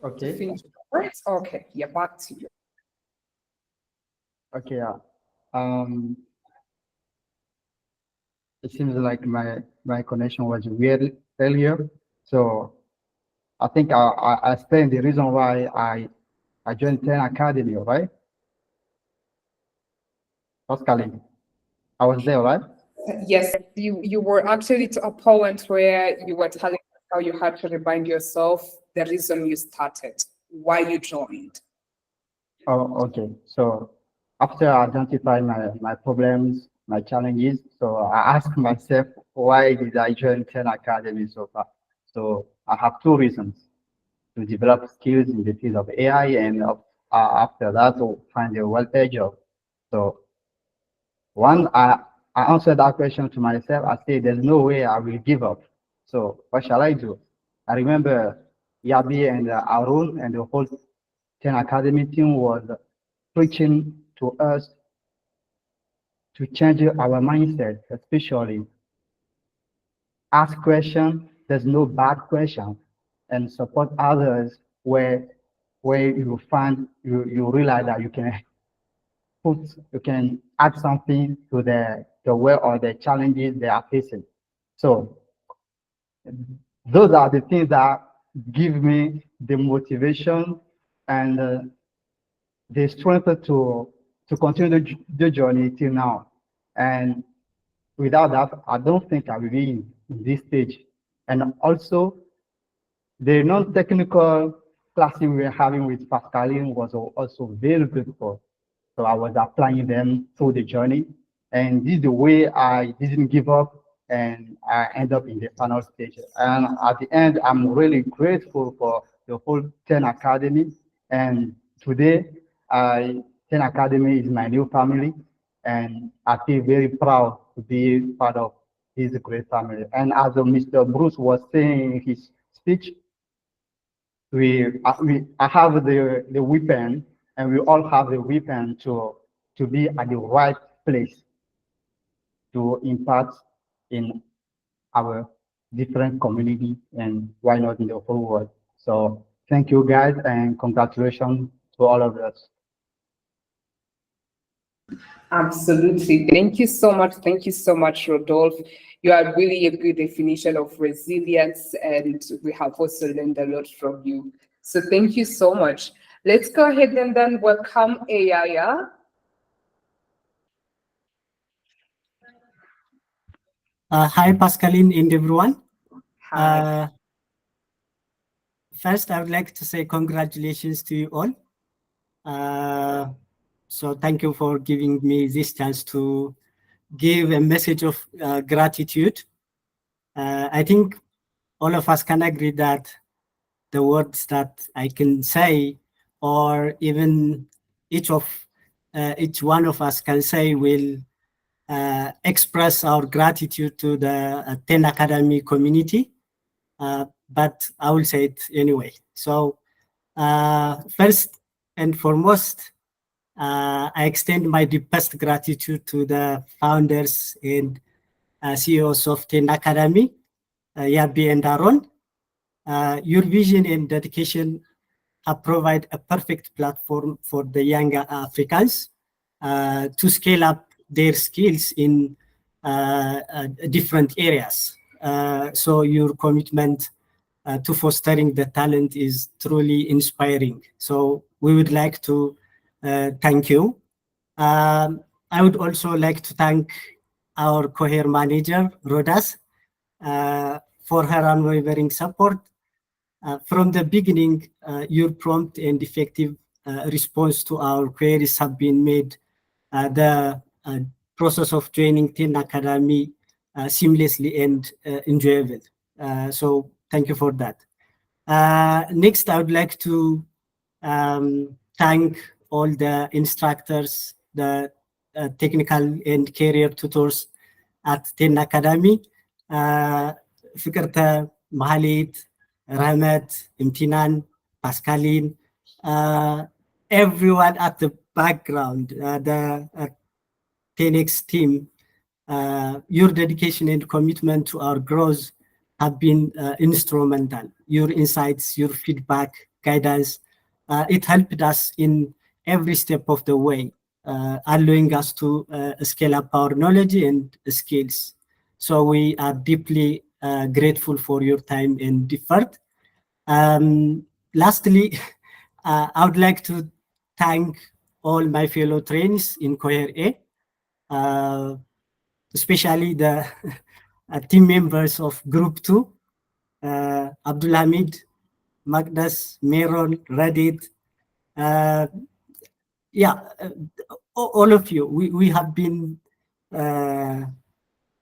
Okay. To finish. Right? Okay, yeah, back to you. Okay. It seems like my connection was weird earlier, so I think I explained the reason why I joined 10 Academy, right? Pascaline, I was there, right? Yes, you were actually to a point where you were telling us how you had to remind yourself the reason you started, why you joined. Oh, okay. So after I identify my problems, my challenges, so I ask myself, why did I join 10 Academy so far? So I have two reasons: to develop skills in the field of AI, and after that, to find a well-paid job. So one, I answered that question to myself. I said, there's no way I will give up. So what shall I do? I remember Yabi and Arun and the whole 10 Academy team was preaching to us to change our mindset, especially ask questions. There's no bad question, and support others where you find you realize that you can add something to the way or the challenges they are facing. So those are the things that give me the motivation and the strength to continue the journey till now. And without that, I don't think I will be in this stage. And also, the non-technical classes we were having with Pascaline was also very beautiful. So I was applying them through the journey. And this is the way I didn't give up and I end up in the final stage. And at the end, I'm really grateful for the whole 10 Academy. And today, 10 Academy is my new family. And I feel very proud to be part of this great family. And as Mr. Bruce was saying in his speech, I have the weapon, and we all have the weapon to be at the right place to impact in our different community, and why not in the whole world. So thank you guys, and congratulations to all of us. Absolutely. Thank you so much. Thank you so much, Rodolphe. You are really a good definition of resilience, and we have also learned a lot from you. So thank you so much. Let's go ahead and then welcome Ayaya. Hi, Pascaline and everyone. Hi. First, I would like to say congratulations to you all. So thank you for giving me this chance to give a message of gratitude. I think all of us can agree that the words that I can say, or even each one of us can say, will express our gratitude to the 10 Academy community. But I will say it anyway. So first and foremost, I extend my deepest gratitude to the founders and CEOs of 10 Academy, Yabi and Aaron. Your vision and dedication have provided a perfect platform for the younger Africans to scale up their skills in different areas. So your commitment to fostering the talent is truly inspiring. So we would like to thank you. I would also like to thank our Cohort manager, Rodas, for her unwavering support. From the beginning, your prompt and effective response to our queries have been made the process of joining 10 Academy seamlessly and enjoyable. So thank you for that. Next, I would like to thank all the instructors, the technical and career tutors at 10 Academy. Fikrta, Mahalit, Rahmat, Imtinan, Pascaline, everyone at the background, the 10X team. Your dedication and commitment to our growth have been instrumental. Your insights, your feedback, guidance, it helped us in every step of the way, allowing us to scale up our knowledge and skills. So we are deeply grateful for your time and effort. Lastly, I would like to thank all my fellow trainees in Cohort A, especially the team members of Group 2, Abdul Hamid, Magdas, Meron, Radit, all of you. We have been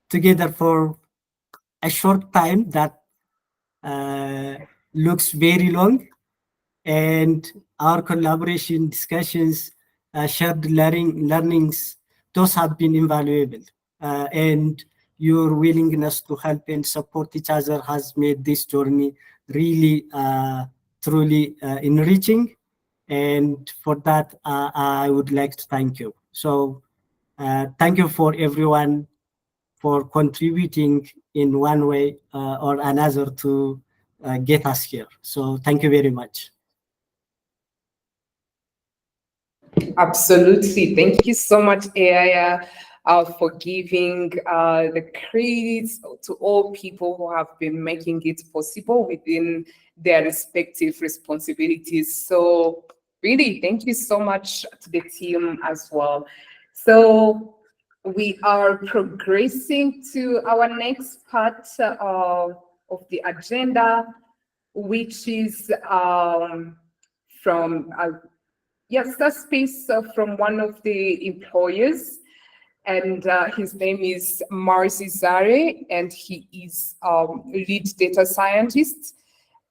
together for a short time that looks very long, and our collaboration, discussions, shared learnings, those have been invaluable. And your willingness to help and support each other has made this journey really, truly enriching. And for that, I would like to thank you. So thank you for everyone for contributing in one way or another to get us here. So thank you very much. Absolutely. Thank you so much, Aya, for giving the credits to all people who have been making it possible within their respective responsibilities. So really, thank you so much to the team as well. So we are progressing to our next part of the agenda, which is from yes, that space from one of the employers, and his name is Marzi Zare, and he is lead data scientist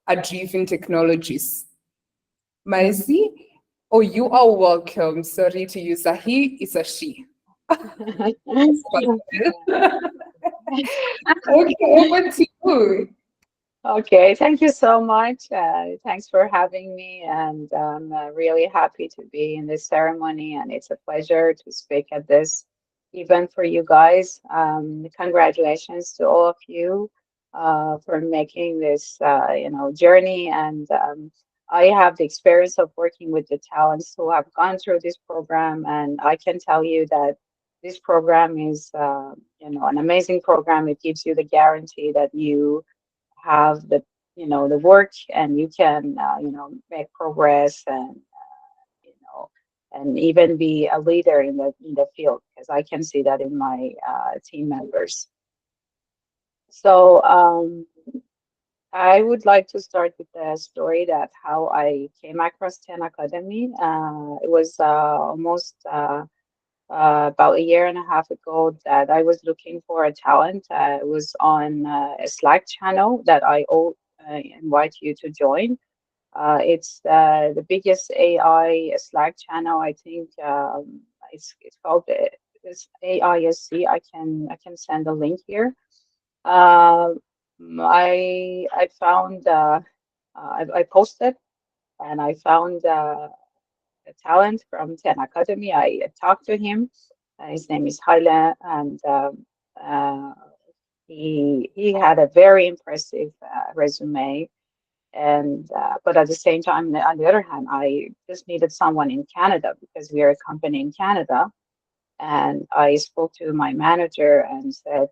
at Driven Technologies. Marzi, oh, you are welcome. Sorry to use a he, it's a she. Okay, over to you. Okay, thank you so much. Thanks for having me, and I'm really happy to be in this ceremony, and it's a pleasure to speak at this event for you guys. Congratulations to all of you for making this, journey. And I have the experience of working with the talents who have gone through this program, and I can tell you that this program is, an amazing program. It gives you the guarantee that you have the work, and you can make progress, and and even be a leader in the field, because I can see that in my team members. So I would like to start with the story that how I came across 10 Academy. It was almost about a year and a half ago that I was looking for a talent. It was on a Slack channel that I invite you to join. It's the biggest AI Slack channel. I think it's called it's AISC. I can send a link here. I found I posted, and I found a talent from 10 Academy. I talked to him. His name is Haile, and he had a very impressive resume. And but at the same time, on the other hand, I just needed someone in Canada because we are a company in Canada. And I spoke to my manager and said,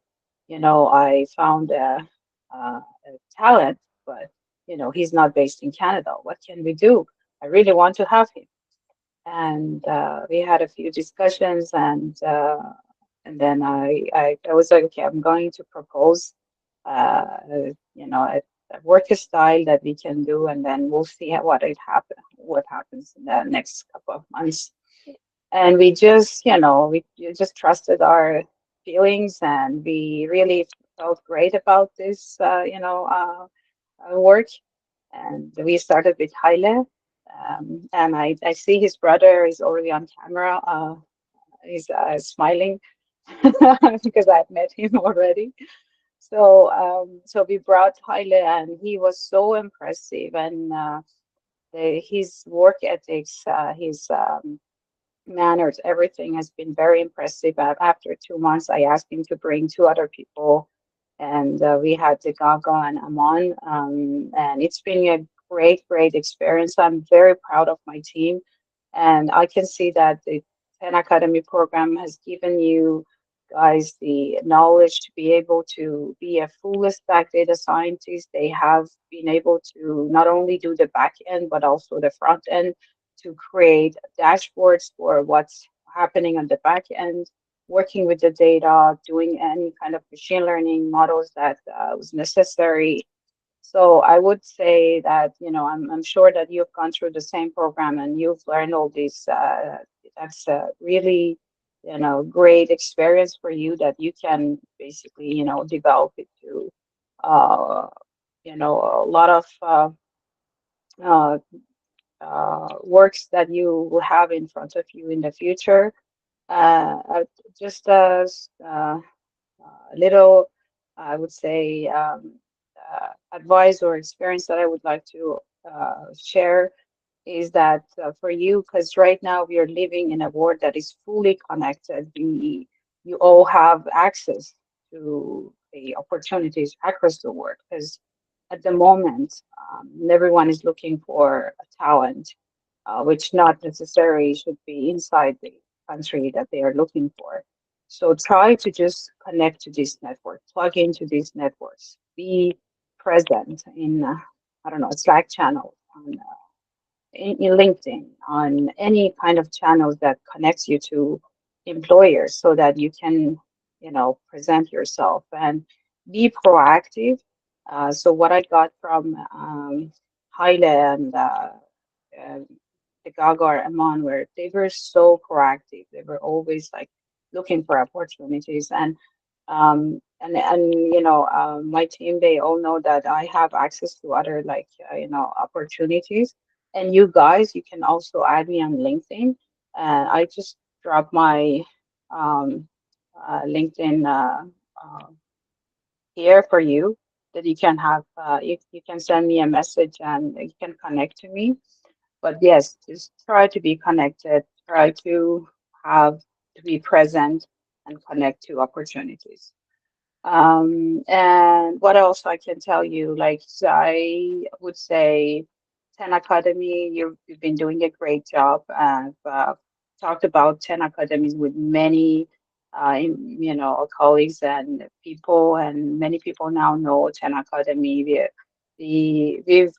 I found a talent, but he's not based in Canada. What can we do? I really want to have him. And we had a few discussions, and then I was like, okay, I'm going to propose, a work style that we can do, and then we'll see what happens in the next couple of months. And we just, we just trusted our feelings, and we really felt great about this, work. And we started with Haile. And I see his brother is already on camera. He's smiling because I've met him already. So we brought Haile, and he was so impressive. And his work ethics, his manners, everything has been very impressive. After 2 months, I asked him to bring two other people, and we had the Gaga and Amon, and it's been a great experience. I'm very proud of my team, and I can see that the 10 Academy program has given you guys the knowledge to be able to be a full stack data scientist. They have been able to not only do the back end, but also the front end to create dashboards for what's happening on the back end, working with the data, doing any kind of machine learning models that was necessary. So I would say that, I'm sure that you've gone through the same program and you've learned all these. That's a really, great experience for you that you can basically, develop it to, a lot of uh, works that you will have in front of you in the future. Just as a little, I would say, advice or experience that I would like to share is that for you, because right now we are living in a world that is fully connected. You all have access to the opportunities across the world, because at the moment, everyone is looking for a talent, which not necessarily should be inside the country that they are looking for. So try to just connect to this network, plug into these networks, be present in, I don't know, Slack channel, on, in LinkedIn, on any kind of channels that connects you to employers so that you can, present yourself and be proactive. So what I got from Haile and uh, the Gaga or Amon, where they were so proactive. They were always like looking for opportunities, and my team, they all know that I have access to other like opportunities. And you guys, you can also add me on LinkedIn. I just dropped my um, LinkedIn here for you, that you can have you can send me a message and you can connect to me. But yes, just try to be connected, try to have to be present and connect to opportunities. And what else I can tell you? Like, I would say 10 Academy, you've been doing a great job. I've talked about 10 Academies with many, colleagues and people, and many people now know 10 Academy. We're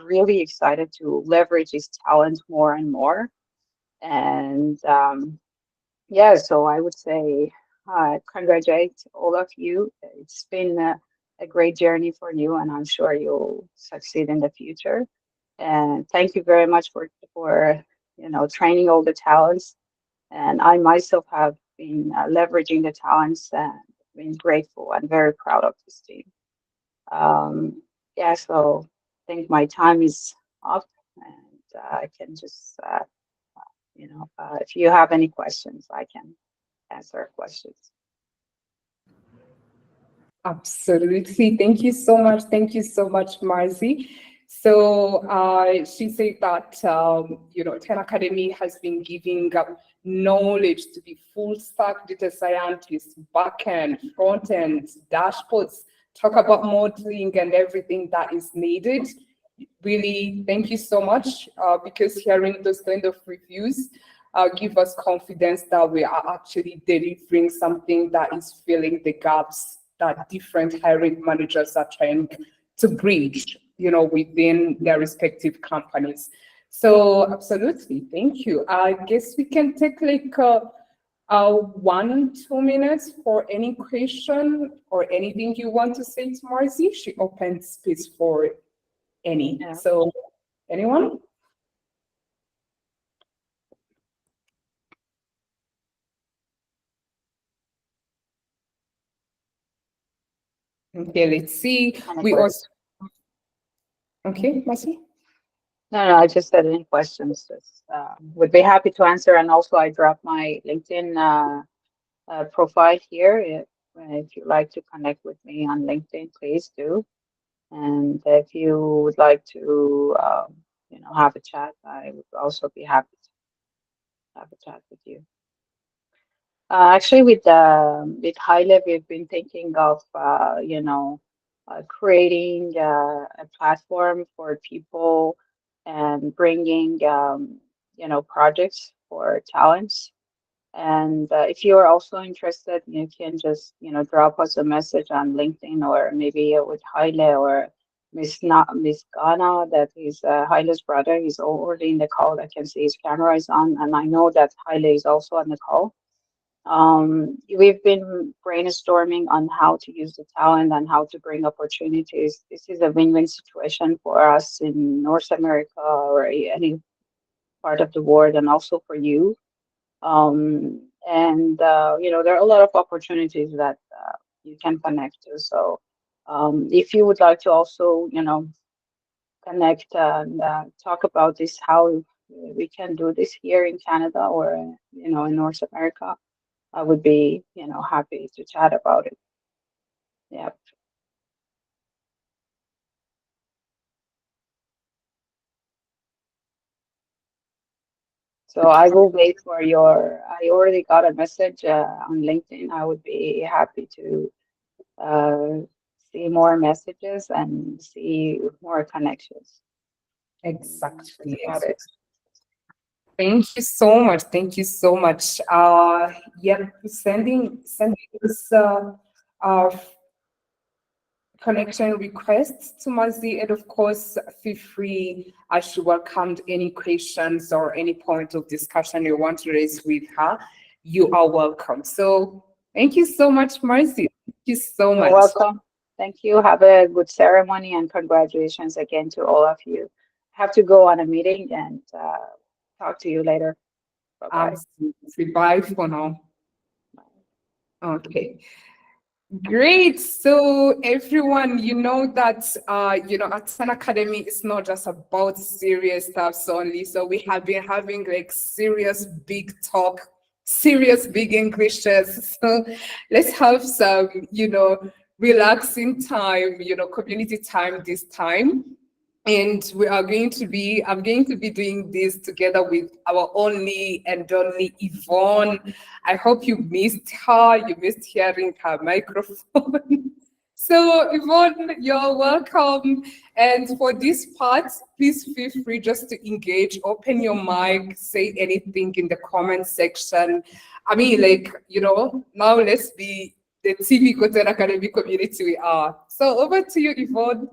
really excited to leverage this talent more and more. And yeah, so I would say congratulate all of you. It's been a great journey for you, and I'm sure you'll succeed in the future. And thank you very much for training all the talents. And I myself have been leveraging the talents and been grateful and very proud of this team. Yeah, so I think my time is up, and I can just if you have any questions, I can answer questions. Absolutely. Thank you so much. Thank you so much, Marzi. So she said that, 10 Academy has been giving knowledge to the full stack data scientists, backend, front end, dashboards, talk about modeling and everything that is needed. Really, thank you so much, because hearing those kind of reviews give us confidence that we are actually delivering something that is filling the gaps that different hiring managers are trying to bridge, within their respective companies. So absolutely, thank you. I guess we can take like 1 2 minutes for any question or anything you want to say to Marzi. She opened space for any. Yeah. So anyone? Okay, let's see. We also, okay, Marcy? No, I just said any questions. Just, would be happy to answer. And also, I dropped my LinkedIn profile here. If you'd like to connect with me on LinkedIn, please do. And if you would like to, have a chat, I would also be happy to. have a chat with you. Actually, with Haile, we've been thinking of creating a platform for people and bringing projects for talents. And if you are also interested, you can just drop us a message on LinkedIn, or maybe with Haile or Miss Ghana, that is Haile's brother. He's already in the call. I can see his camera is on, and I know that Haile is also on the call. We've been brainstorming on how to use the talent and how to bring opportunities. This is a win-win situation for us in North America or any part of the world, and also for you. There are a lot of opportunities that you can connect to. So if you would like to also, connect and talk about this, how we can do this here in Canada or, in North America, I would be, happy to chat about it. Yeah. So I will wait for I already got a message on LinkedIn. I would be happy to see more messages and see more connections. Exactly. About it. Thank you so much. Thank you so much. Yeah, sending this connection requests to Mazi, and of course, feel free. She welcomed any questions or any point of discussion you want to raise with her. You are welcome. So thank you so much, Mazi. Thank you so You're much. welcome. Thank you. Have a good ceremony, and congratulations again to all of you. I have to go on a meeting, and talk to you later. Bye-bye. Absolutely. Bye for now. Okay. Great. So everyone, you know that at Sun Academy, it's not just about serious stuff only. So we have been having like serious big talk, serious big Englishes. So let's have some, relaxing time, community time this time. And I'm going to be doing this together with our only and only Yvonne. I hope you missed her. You missed hearing her microphone. So Yvonne, you're welcome. And for this part, please feel free just to engage, open your mic, say anything in the comment section. I mean, now let's be the TV Content Academy community we are. So over to you, Yvonne.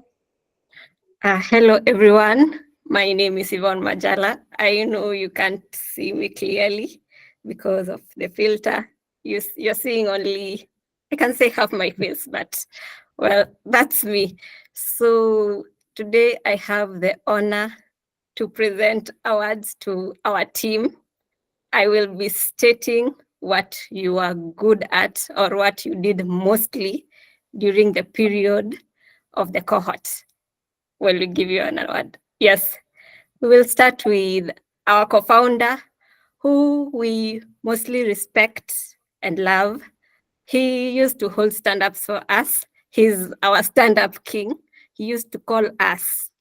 Hello, everyone. My name is Yvonne Majala. I know you can't see me clearly because of the filter. You're seeing only, I can say half my face, but well, that's me. So today I have the honor to present awards to our team. I will be stating what you are good at or what you did mostly during the period of the cohort. Will we give you an award? Yes. We will start with our co-founder, who we mostly respect and love. He used to hold stand-ups for us. He's our stand-up king. He used to call us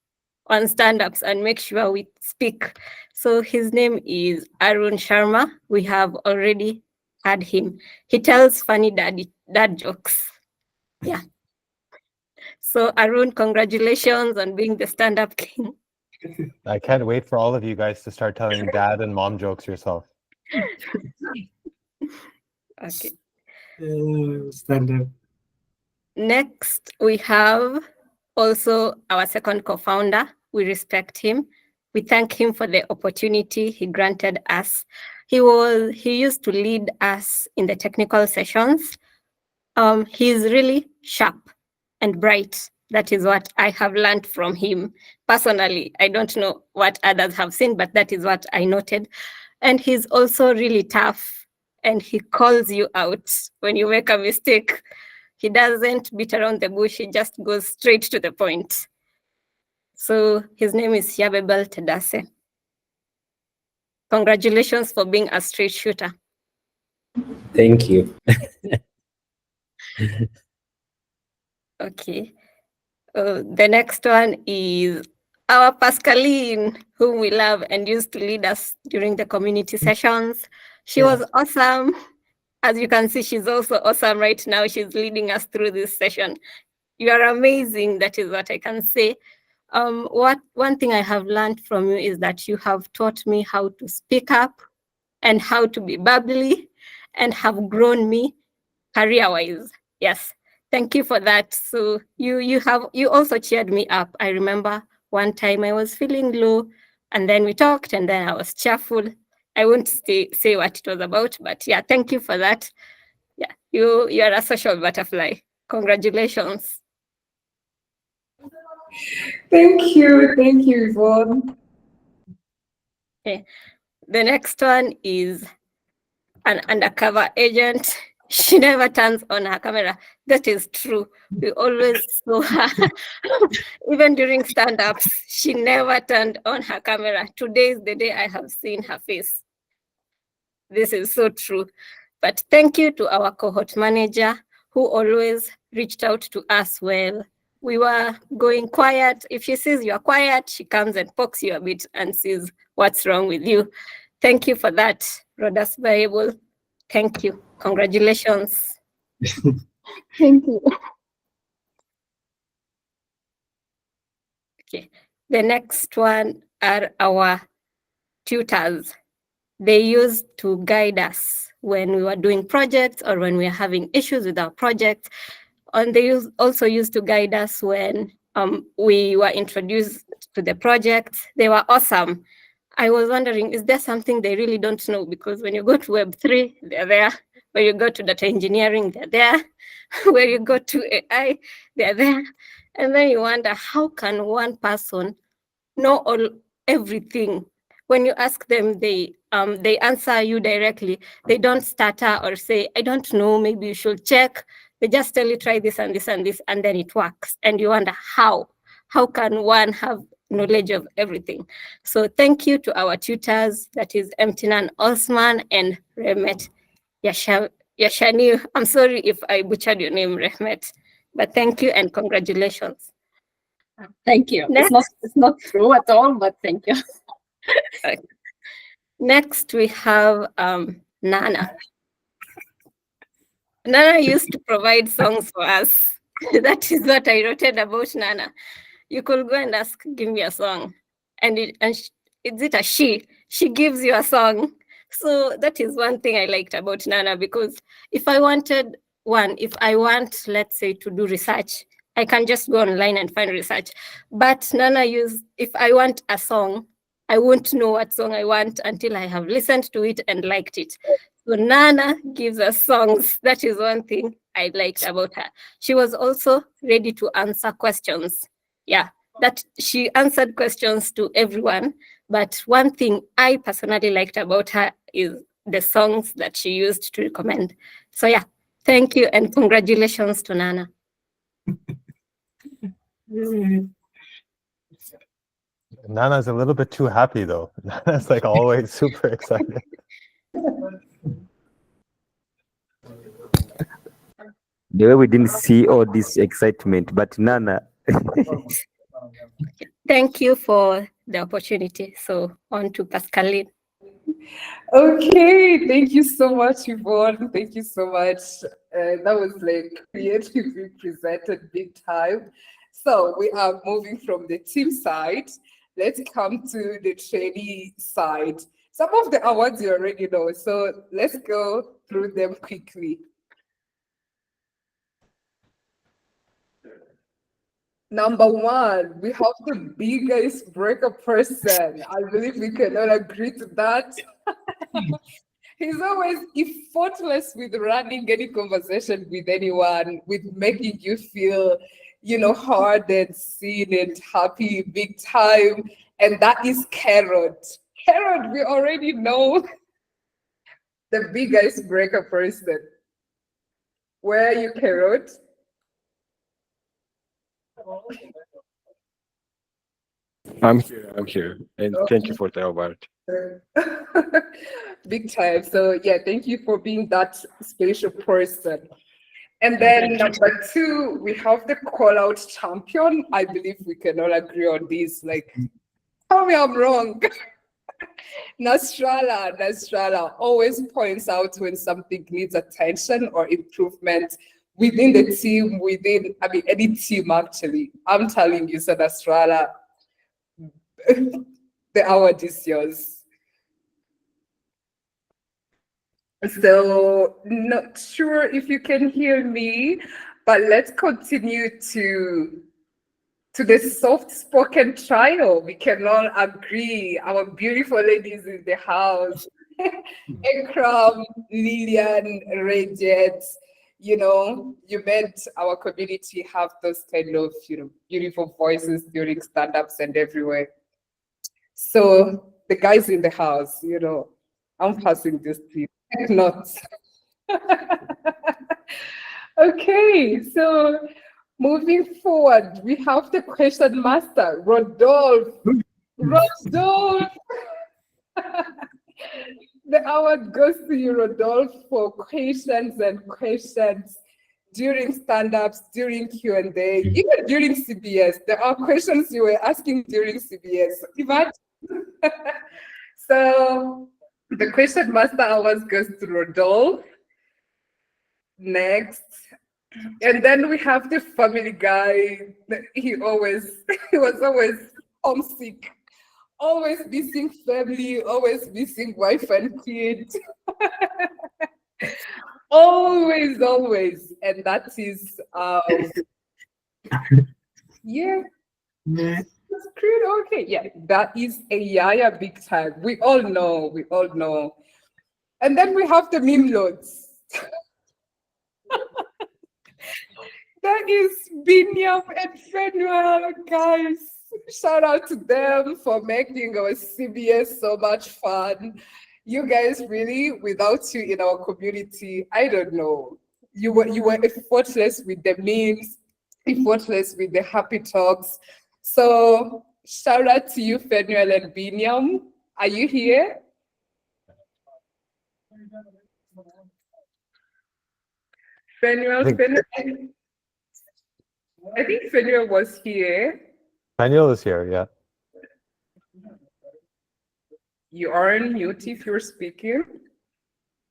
on stand-ups and make sure we speak. So his name is Arun Sharma. We have already had him. He tells funny dad jokes. Yeah. So Arun, congratulations on being the stand-up king. I can't wait for all of you guys to start telling dad and mom jokes yourself. Okay. Stand up. Next, we have also our second co-founder. We respect him. We thank him for the opportunity he granted us. He used to lead us in the technical sessions. He's really sharp and bright. That is what I have learned from him personally. I don't know what others have seen, but that is what I noted. And he's also really tough, and he calls you out when you make a mistake. He doesn't beat around the bush. He just goes straight to the point. So his name is Yabebel Tedase. Congratulations for being a straight shooter. Thank you. Okay. The next one is our Pascaline, whom we love and used to lead us during the community sessions. She was awesome. As you can see, she's also awesome right now. She's leading us through this session. You are amazing. That is what I can say. One thing I have learned from you is that you have taught me how to speak up and how to be bubbly and have grown me career-wise. Yes, thank you for that. So you also cheered me up. I remember one time I was feeling low, and then we talked, and then I was cheerful. I won't say what it was about, but yeah, thank you for that. Yeah, you are a social butterfly. Congratulations. Thank you, Yvonne. Okay, the next one is an undercover agent. She never turns on her camera. That is true. We always saw her. Even during stand-ups, she never turned on her camera. Today is the day I have seen her face. This is so true. But thank you to our cohort manager who always reached out to us well. We were going quiet. If she sees you're quiet, she comes and pokes you a bit and sees what's wrong with you. Thank you for that, Rhodas Bible. Thank you. Congratulations. Thank you. Okay. The next one are our tutors. They used to guide us when we were doing projects or when we were having issues with our projects. And they also used to guide us when we were introduced to the project. They were awesome. I was wondering, is there something they really don't know? Because when you go to Web3, they're there. When you go to data engineering, they're there. When you go to AI, they're there. And then you wonder, how can one person know everything? When you ask them, they answer you directly. They don't stutter or say, I don't know, maybe you should check. They just tell you, try this and this and this, and then it works. And you wonder, how? How can one have knowledge of everything? So thank you to our tutors, that is Emtinan Osman and Rehmet Yashani. I'm sorry if I butchered your name, Rehmet, but thank you and congratulations. Thank you. Next. It's not true at all, but thank you. Next, we have Nana. Nana used to provide songs for us. That is what I wrote about Nana. You could go and ask, give me a song. And is it a she? She gives you a song. So that is one thing I liked about Nana, because if I want, let's say, to do research, I can just go online and find research. But Nana if I want a song, I won't know what song I want until I have listened to it and liked it. So Nana gives us songs. That is one thing I liked about her. She was also ready to answer questions. Yeah, that she answered questions to everyone. But one thing I personally liked about her is the songs that she used to recommend. So yeah, thank you and congratulations to Nana. Nana's a little bit too happy though. Nana's like always super excited. The way we didn't see all this excitement, but Nana. Thank you for the opportunity. So on to Pascaline. Okay, thank you so much, Yvonne. Thank you so much. That was like creatively presented big time. So we are moving from the team side. Let's come to the trainee side. Some of the awards you already know, so let's go through them quickly. Number one, we have the biggest breaker person. I believe we can all agree to that. He's always effortless with running any conversation with anyone, with making you feel, heard and seen and happy big time. And that is Carrot. Carrot, we already know the biggest breaker person. Where are you, Carrot? I'm here, and thank you for the award. Big time. So yeah, thank you for being that special person. And then number 2, we have the call out champion. I believe we can all agree on this. Like, tell me I'm wrong. Nasrallah always points out when something needs attention or improvement within the team, any team actually. I'm telling you, so Nasrallah, the award is yours. So not sure if you can hear me, but let's continue to the soft-spoken trio. We can all agree, our beautiful ladies in the house, Ekram, Lillian, Rejet, you made our community have those kind of, beautiful voices during stand-ups and everywhere. So the guys in the house, I'm passing this to you. Not. Okay, so moving forward, we have the question master, Rodolphe. Rodolphe! The award goes to you, Rodolphe, for questions during stand-ups, during Q&A, even during CBS. There are questions you were asking during CBS. Imagine. So the question master award goes to Rodolphe. Next. And then we have the family guy. He was always homesick, always missing family, always missing wife and kid. always. And that is yeah. That's great. Okay, yeah, that is a Yaya big time. We all know. And then we have the meme lords. That is Binyam and Fenwell, guys. Shout out to them for making our CBS so much fun. You guys really, without you in our community, I don't know. You were effortless with the memes, effortless with the happy talks. So shout out to you, Fenwell and Binyam. Are you here? Fenwell. I think Fenwell was here. Daniel is here, yeah. You are on mute if you're speaking.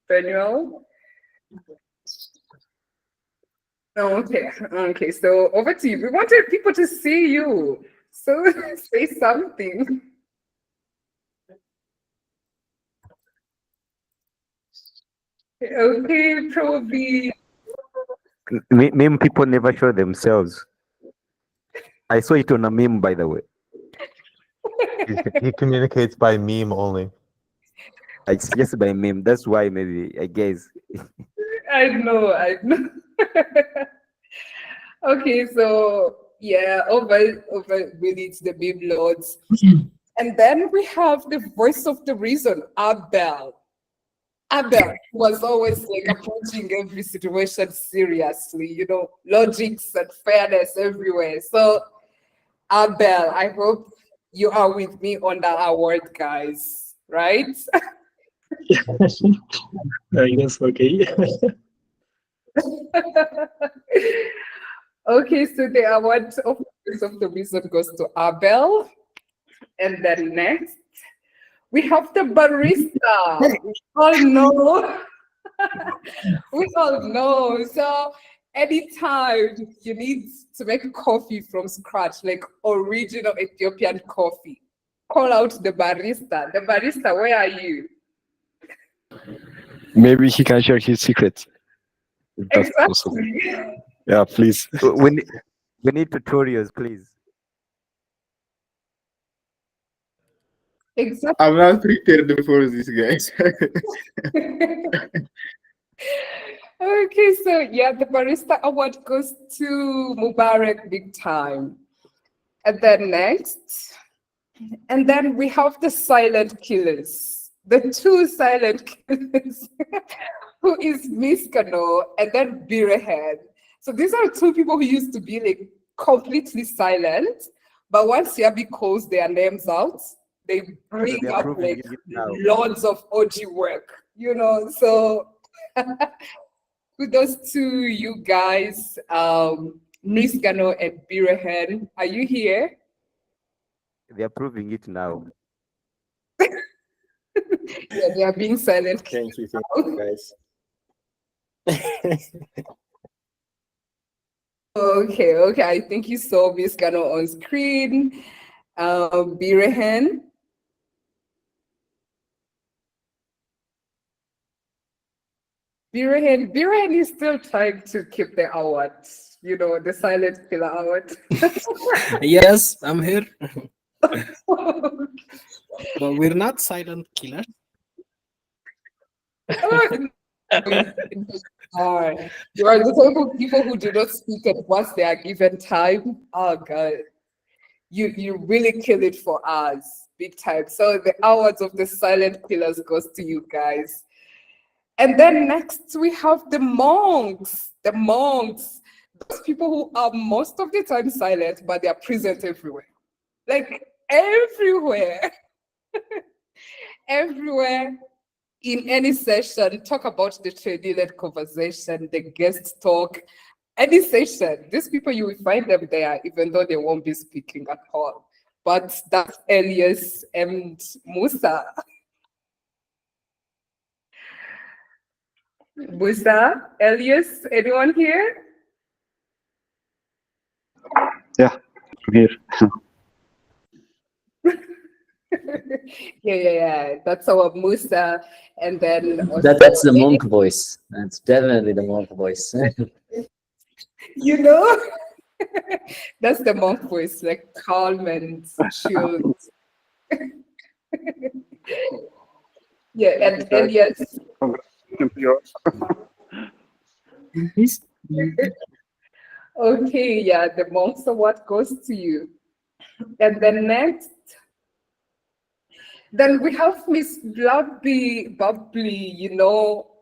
Fenwell. Okay, so over to you. We wanted people to see you. So say something. Okay, probably. Meme people never show themselves. I saw it on a meme, by the way. He communicates by meme only. It's just by meme. That's why maybe, I guess. I know. Okay, so yeah, over really it's the meme lords. And then we have the voice of the reason, Abel. Abel was always like approaching every situation seriously, logics and fairness everywhere. So Abel, I hope you are with me on that award, guys, right? Yes, okay. Okay, so the award of the reason goes to Abel. And then next, we have the barista. We all know. We all know. So anytime you need to make coffee from scratch, like original Ethiopian coffee, call out the barista. The barista, where are you? Maybe he can share his secret. If that's possible. Exactly. Yeah, please. We need tutorials, please. Exactly. I'm not prepared for this, guys. Okay, so yeah, the barista award goes to Mubarak big time. And then next, and then we have the silent killers, the two silent killers, who is Miss Kano and then Birehead. So these are two people who used to be like completely silent, but once Yabi calls their names out, they bring up like loads of OG work, so kudos to you guys, Miss Gano and Birehen. Are you here? They're proving it now. Yeah, they are being silent. Thank you, guys. Okay. I think you saw Miss Gano on screen. Birehen. Birehen is still trying to keep the award, the silent killer award. Yes, I'm here. But we're not silent killers. You are the type of people who do not speak at once they are given time. Oh God, you really kill it for us, big time. So the awards of the silent killers goes to you guys. And then next we have the monks. The monks, those people who are most of the time silent, but they are present everywhere. Like everywhere. Everywhere. In any session, talk about the trainee-led conversation, the guest talk, any session. These people, you will find them there, even though they won't be speaking at all. But that's Elias and Musa. Musa, Elias, anyone here? Yeah, I'm here. Yeah. That's our Musa. And then That's the monk voice. That's definitely the monk voice. That's the monk voice, like calm and chilled. Yeah, and Elias. Okay, yeah, the monks award goes to you. And then next, then we have Miss Bubbly,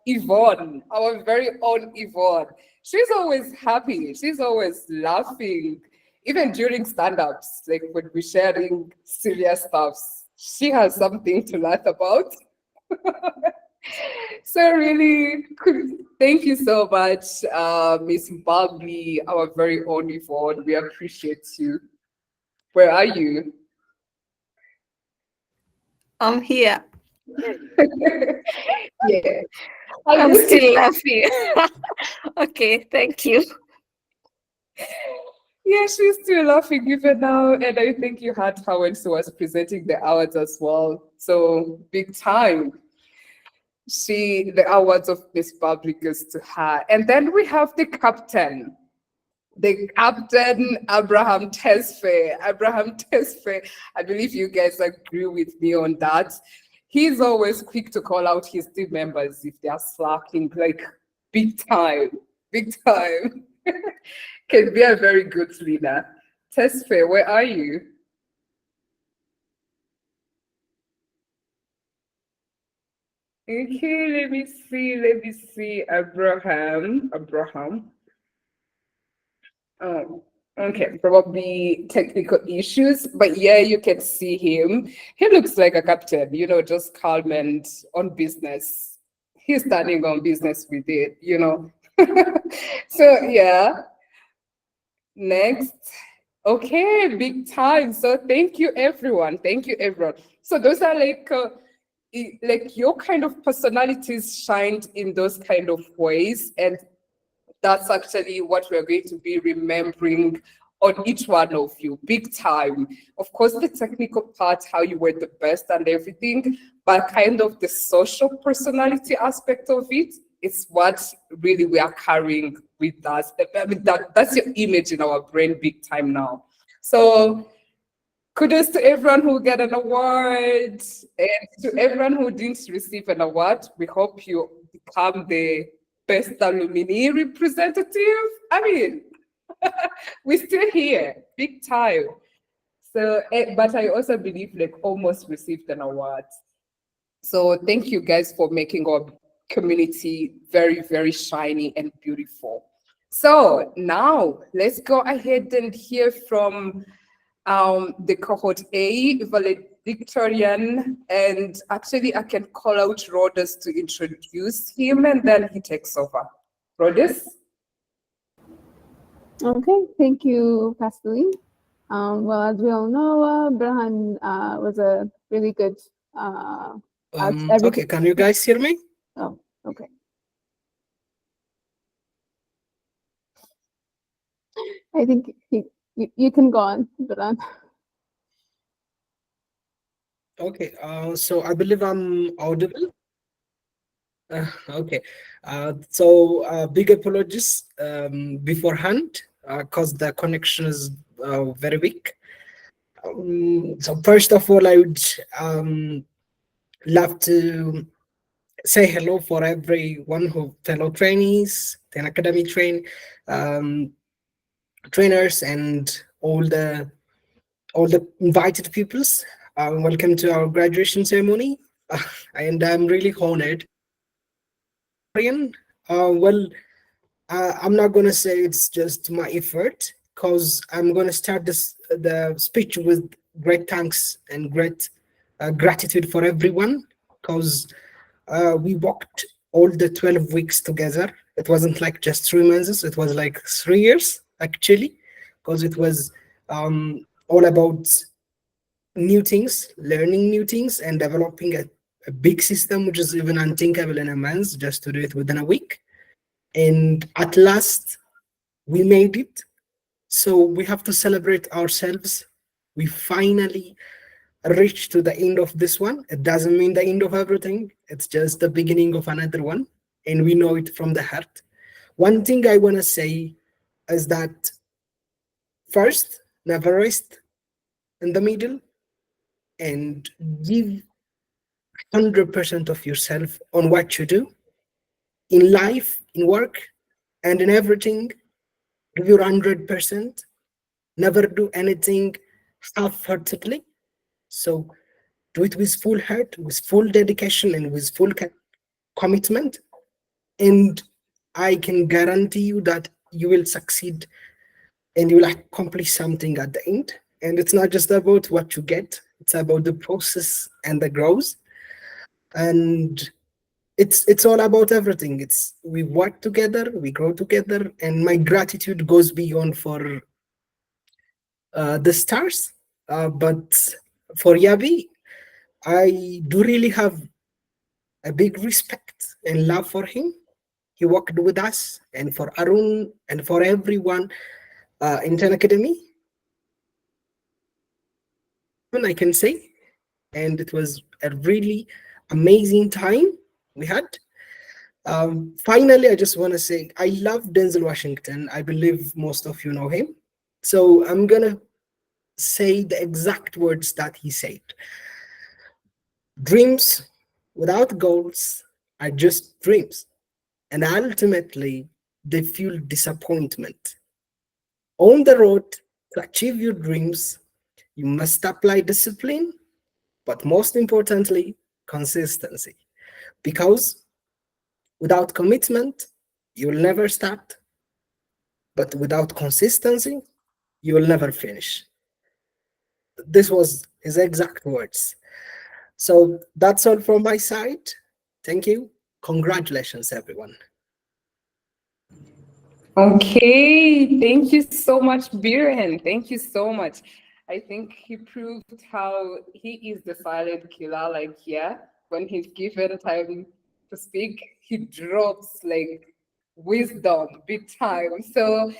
Yvonne, our very own Yvonne. She's always happy. She's always laughing, even during stand-ups, like when we're sharing serious stuffs. She has something to laugh about. So really, thank you so much, Miss Bubbly, our very own Yvonne. We appreciate you. Where are you? I'm here. Yeah. I'm still laughing. Okay, thank you. Yeah, she's still laughing even now. And I think you had her when she was presenting the awards as well. So big time. The awards of Miss Bubbly goes to her. And then we have the captain. The captain, Abraham Tesfaye. Abraham Tesfaye, I believe you guys agree with me on that. He's always quick to call out his team members if they are slacking, like big time. Can be a very good leader. Tesfaye, where are you? Okay, let me see, Abraham. Oh, okay, probably technical issues, but yeah, you can see him. He looks like a captain, just calm and on business. He's standing on business with it, So yeah, next. Okay, big time. So thank you, everyone. So those are like your kind of personalities shined in those kind of ways, and that's actually what we're going to be remembering on each one of you, big time. Of course, the technical part, how you were the best and everything, but kind of the social personality aspect of it is what really we are carrying with us. I mean, that's your image in our brain, big time now. So kudos to everyone who got an award, and to everyone who didn't receive an award. We hope you become the best alumni representative. I mean, we're still here, big time. So, but I also believe like almost received an award. So thank you guys for making our community very, very shiny and beautiful. So now let's go ahead and hear from the Cohort A valedictorian, and actually I can call out Rhodas to introduce him and then he takes over. Rhodes? Okay, thank you, Pascaline. Well, as we all know, Brahan was a really good at everything. Okay, can you guys hear me? Oh, okay. I think you can go on, Brahan. Okay, so I believe I'm audible. Okay, big apologies beforehand because the connection is very weak. So first of all, I would love to say hello for everyone who fellow trainees, 10 Academy trainers, and all the invited peoples. Welcome to our graduation ceremony, and I'm really honored. I'm not gonna say it's just my effort, because I'm gonna start the speech with great thanks and great gratitude for everyone, because we walked all the 12 weeks together. It wasn't like just 3 months, it was like 3 years actually, because it was all about new things, learning new things, and developing a big system, which is even unthinkable in a month, just to do it within a week. And at last, we made it. So we have to celebrate ourselves. We finally reached to the end of this one. It doesn't mean the end of everything. It's just the beginning of another one. And we know it from the heart. One thing I want to say is that first, never rest in the middle, and give 100% of yourself on what you do in life, in work, and in everything. Give your 100%. Never do anything half-heartedly. So do it with full heart, with full dedication, and with full commitment. And I can guarantee you that you will succeed and you will accomplish something at the end. And it's not just about what you get, it's about the process and the growth. And it's all about everything. We work together, we grow together, and my gratitude goes beyond for the stars. But for Yabi, I do really have a big respect and love for him. He worked with us, and for Arun, and for everyone in 10 Academy, I can say. And it was a really amazing time we had. Finally, I just want to say I love Denzel Washington. I believe most of you know him. So I'm going to say the exact words that he said. Dreams without goals are just dreams, and ultimately they fuel disappointment. On the road to achieve your dreams, you must apply discipline, but most importantly, consistency. Because without commitment, you will never start, but without consistency, you will never finish. This was his exact words. So that's all from my side. Thank you. Congratulations, everyone. Okay, thank you so much, Birhan. Thank you so much. I think he proved how he is the silent killer. Like, yeah, when he's given time to speak, he drops like wisdom big time. So,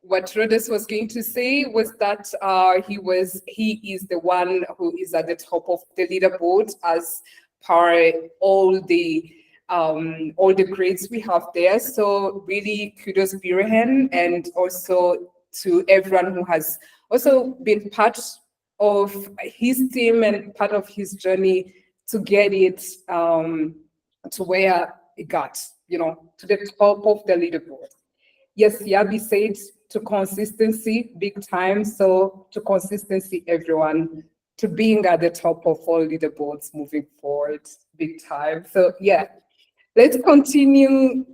what Rhodes was going to say was that he is the one who is at the top of the leaderboard as per all the grades we have there. So really kudos Birhan, and also to everyone who has also been part of his team and part of his journey to get it to where it got, to the top of the leaderboard. Yes, Yabi said to consistency, big time. So to consistency, everyone, to being at the top of all leaderboards moving forward, big time. So yeah, let's continue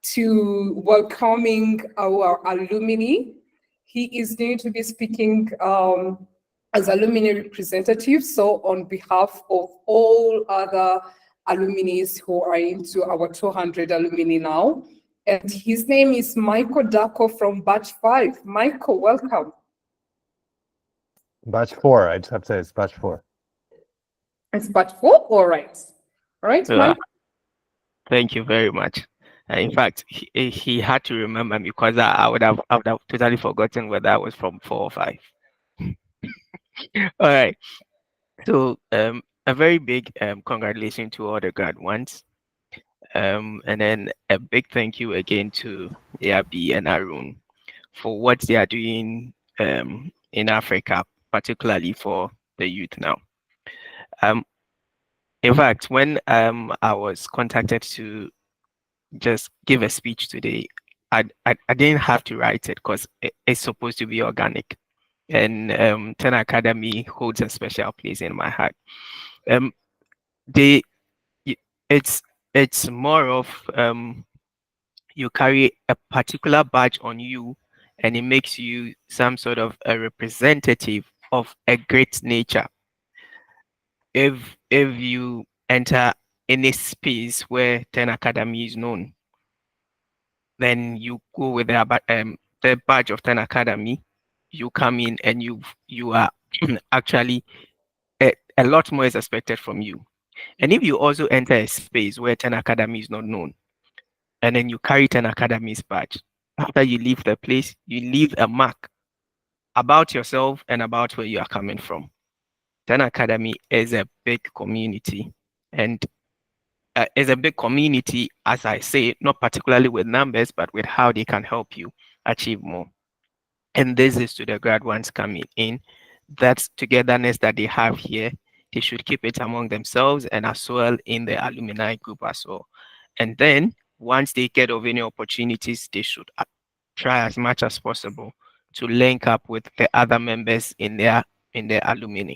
to welcoming our alumni. He is going to be speaking as alumni representative. So on behalf of all other alumni who are into our 200 alumni now. And his name is Michael Dako from Batch 5. Michael, welcome. Batch 4. I just have to say it's batch 4. It's Batch 4? All right. All right, Yeah. Michael. Thank you very much. In fact, he had to remember me because I would have totally forgotten whether I was from 4 or 5. All right. So a very big congratulations to all the grad ones. And then a big thank you again to Yabi and Arun for what they are doing in Africa, particularly for the youth now. In fact, when I was contacted to just give a speech today, I didn't have to write it because it's supposed to be organic, and 10 Academy holds a special place in my heart. It's more of you carry a particular badge on you, and it makes you some sort of a representative of a great nature. If you enter any space where 10 Academy is known, then you go with the badge of 10 Academy, you come in and you are actually a lot more is expected from you. And if you also enter a space where 10 Academy is not known, and then you carry 10 Academy's badge, after you leave the place, you leave a mark about yourself and about where you are coming from. 10 Academy is a big community, and is a big community, as I say, not particularly with numbers, but with how they can help you achieve more. And this is to the grad ones coming in. That togetherness that they have here, they should keep it among themselves and as well in the alumni group as well. And then once they get of any opportunities, they should try as much as possible to link up with the other members in their alumni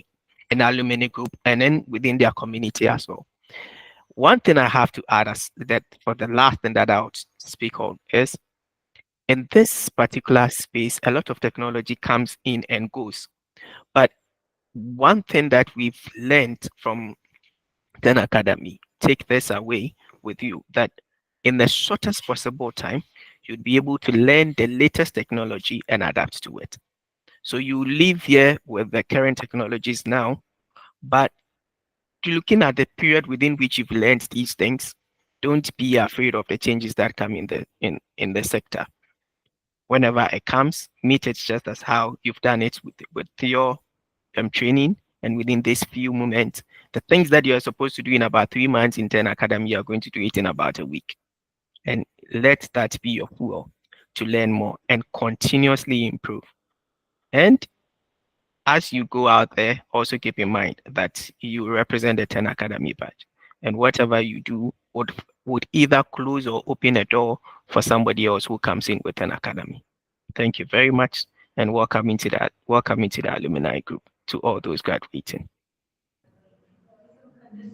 group, and then within their community as well. One thing I have to add as that for the last thing that I would speak on is in this particular space, a lot of technology comes in and goes. But one thing that we've learned from 10 Academy, take this away with you, that in the shortest possible time, you'd be able to learn the latest technology and adapt to it. So you live here with the current technologies now, but looking at the period within which you've learned these things, don't be afraid of the changes that come in the sector. Whenever it comes, meet it just as how you've done it with your training, and within these few moments, the things that you're supposed to do in about 3 months in 10 Academy, you're going to do it in about a week. And let that be your fuel to learn more and continuously improve. And as you go out there, also keep in mind that you represent the 10 Academy badge, and whatever you do would either close or open a door for somebody else who comes in with 10 Academy. Thank you very much, and welcome into the alumni group to all those graduating.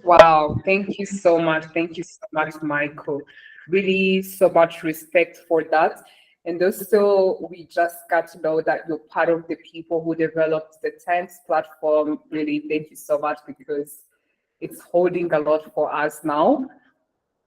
Wow, thank you so much. Thank you so much, Michael. Really so much respect for that. And also, we just got to know that you're part of the people who developed the 10th platform. Really, thank you so much, because it's holding a lot for us now.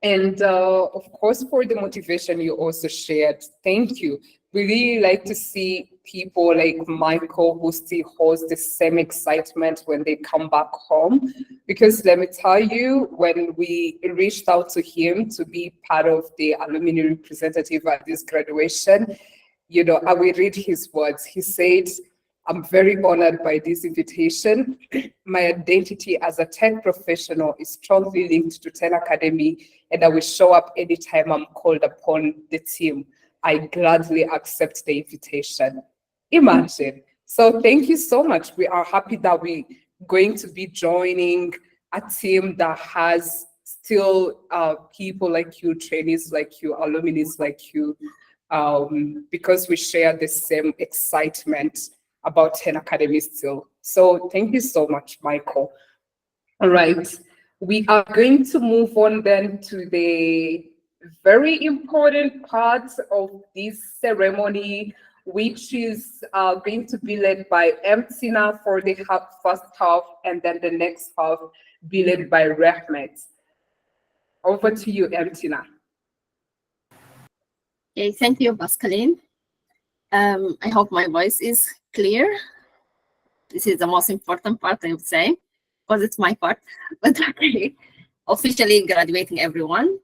And of course, for the motivation you also shared, thank you. We really like to see people like Michael who still holds the same excitement when they come back home. Because let me tell you, when we reached out to him to be part of the alumni representative at this graduation, you know, I will read his words. He said, "I'm very honored by this invitation. My identity as a tech professional is strongly linked to 10 Academy, and I will show up anytime I'm called upon the team. I gladly accept the invitation." Imagine. So thank you so much. We are happy that we're going to be joining a team that has still people like you, trainees like you, alumni like you, because we share the same excitement about 10 Academy still. So thank you so much, Michael. All right, we are going to move on then to the very important part of this ceremony, which is going to be led by Tina for the first half, and then the next half be led by Rahmat. Over to you, Emtina. Okay, thank you, Pascaline. I hope my voice is clear. This is the most important part, I would say, because it's my part. But okay, officially graduating everyone.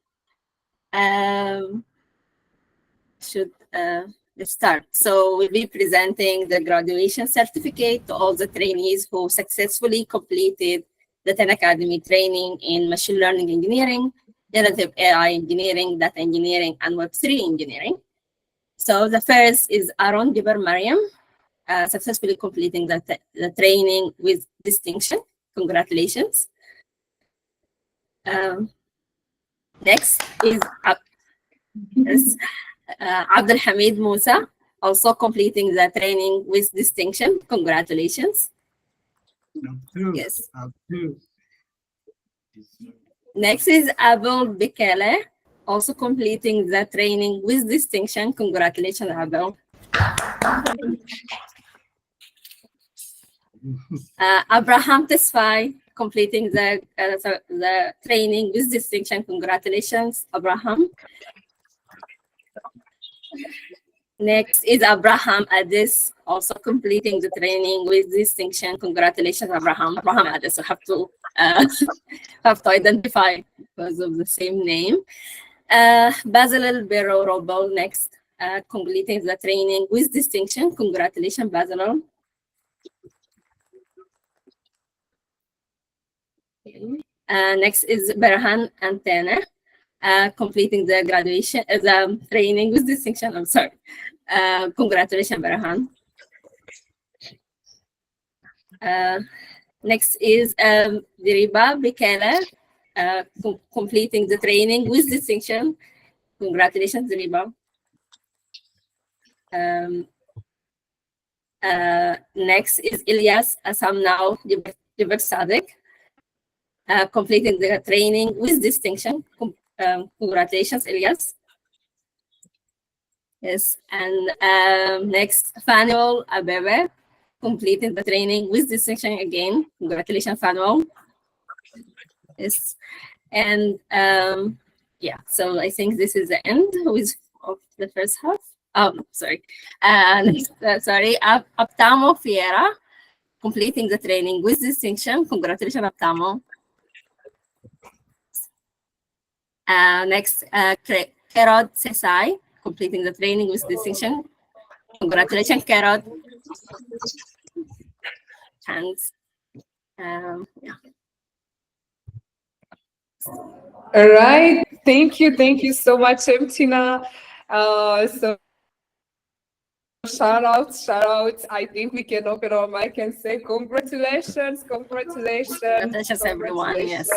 Let's start. So we'll be presenting the graduation certificate to all the trainees who successfully completed the 10 Academy training in machine learning engineering, generative AI engineering, data engineering, and Web3 engineering. So the first is Aaron Giber Mariam, successfully completing the training with distinction. Congratulations. Next is Abdul Hamid Musa, also completing the training with distinction. Congratulations. Yes. Next is Abel Bekele, also completing the training with distinction. Congratulations, Abel. Abraham Tesfai, completing the training with distinction. Congratulations, Abraham. Next is Abraham Adis, also completing the training with distinction. Congratulations, Abraham. Abraham Adis, I have to identify because of the same name. Basil Elbero Robel, next, completing the training with distinction. Congratulations, Basil. Next is Berhan Antena, completing the graduation, the training with distinction. I'm sorry. Congratulations, Berhan. Next is Diriba Bekele, completing the training with distinction. Congratulations, Diriba. Next is Ilyas Asamnao Jiber Sadek, completing the training with distinction. Congratulations, Ilyas. Yes, and next, Fanuel Abebe, completing the training with distinction again. Congratulations, Fanuel. Yes, and yeah, so I think this is the end of the first half. Sorry. Sorry, Aptamo Fiera, completing the training with distinction. Congratulations, Aptamo. Next, Kerod Sesai, completing the training with distinction. Congratulations, Kerod. Thanks. Yeah. All right. Thank you so much, Emtina. So shout out. I think we can open our mic and say congratulations. Congratulations, everyone. Yes.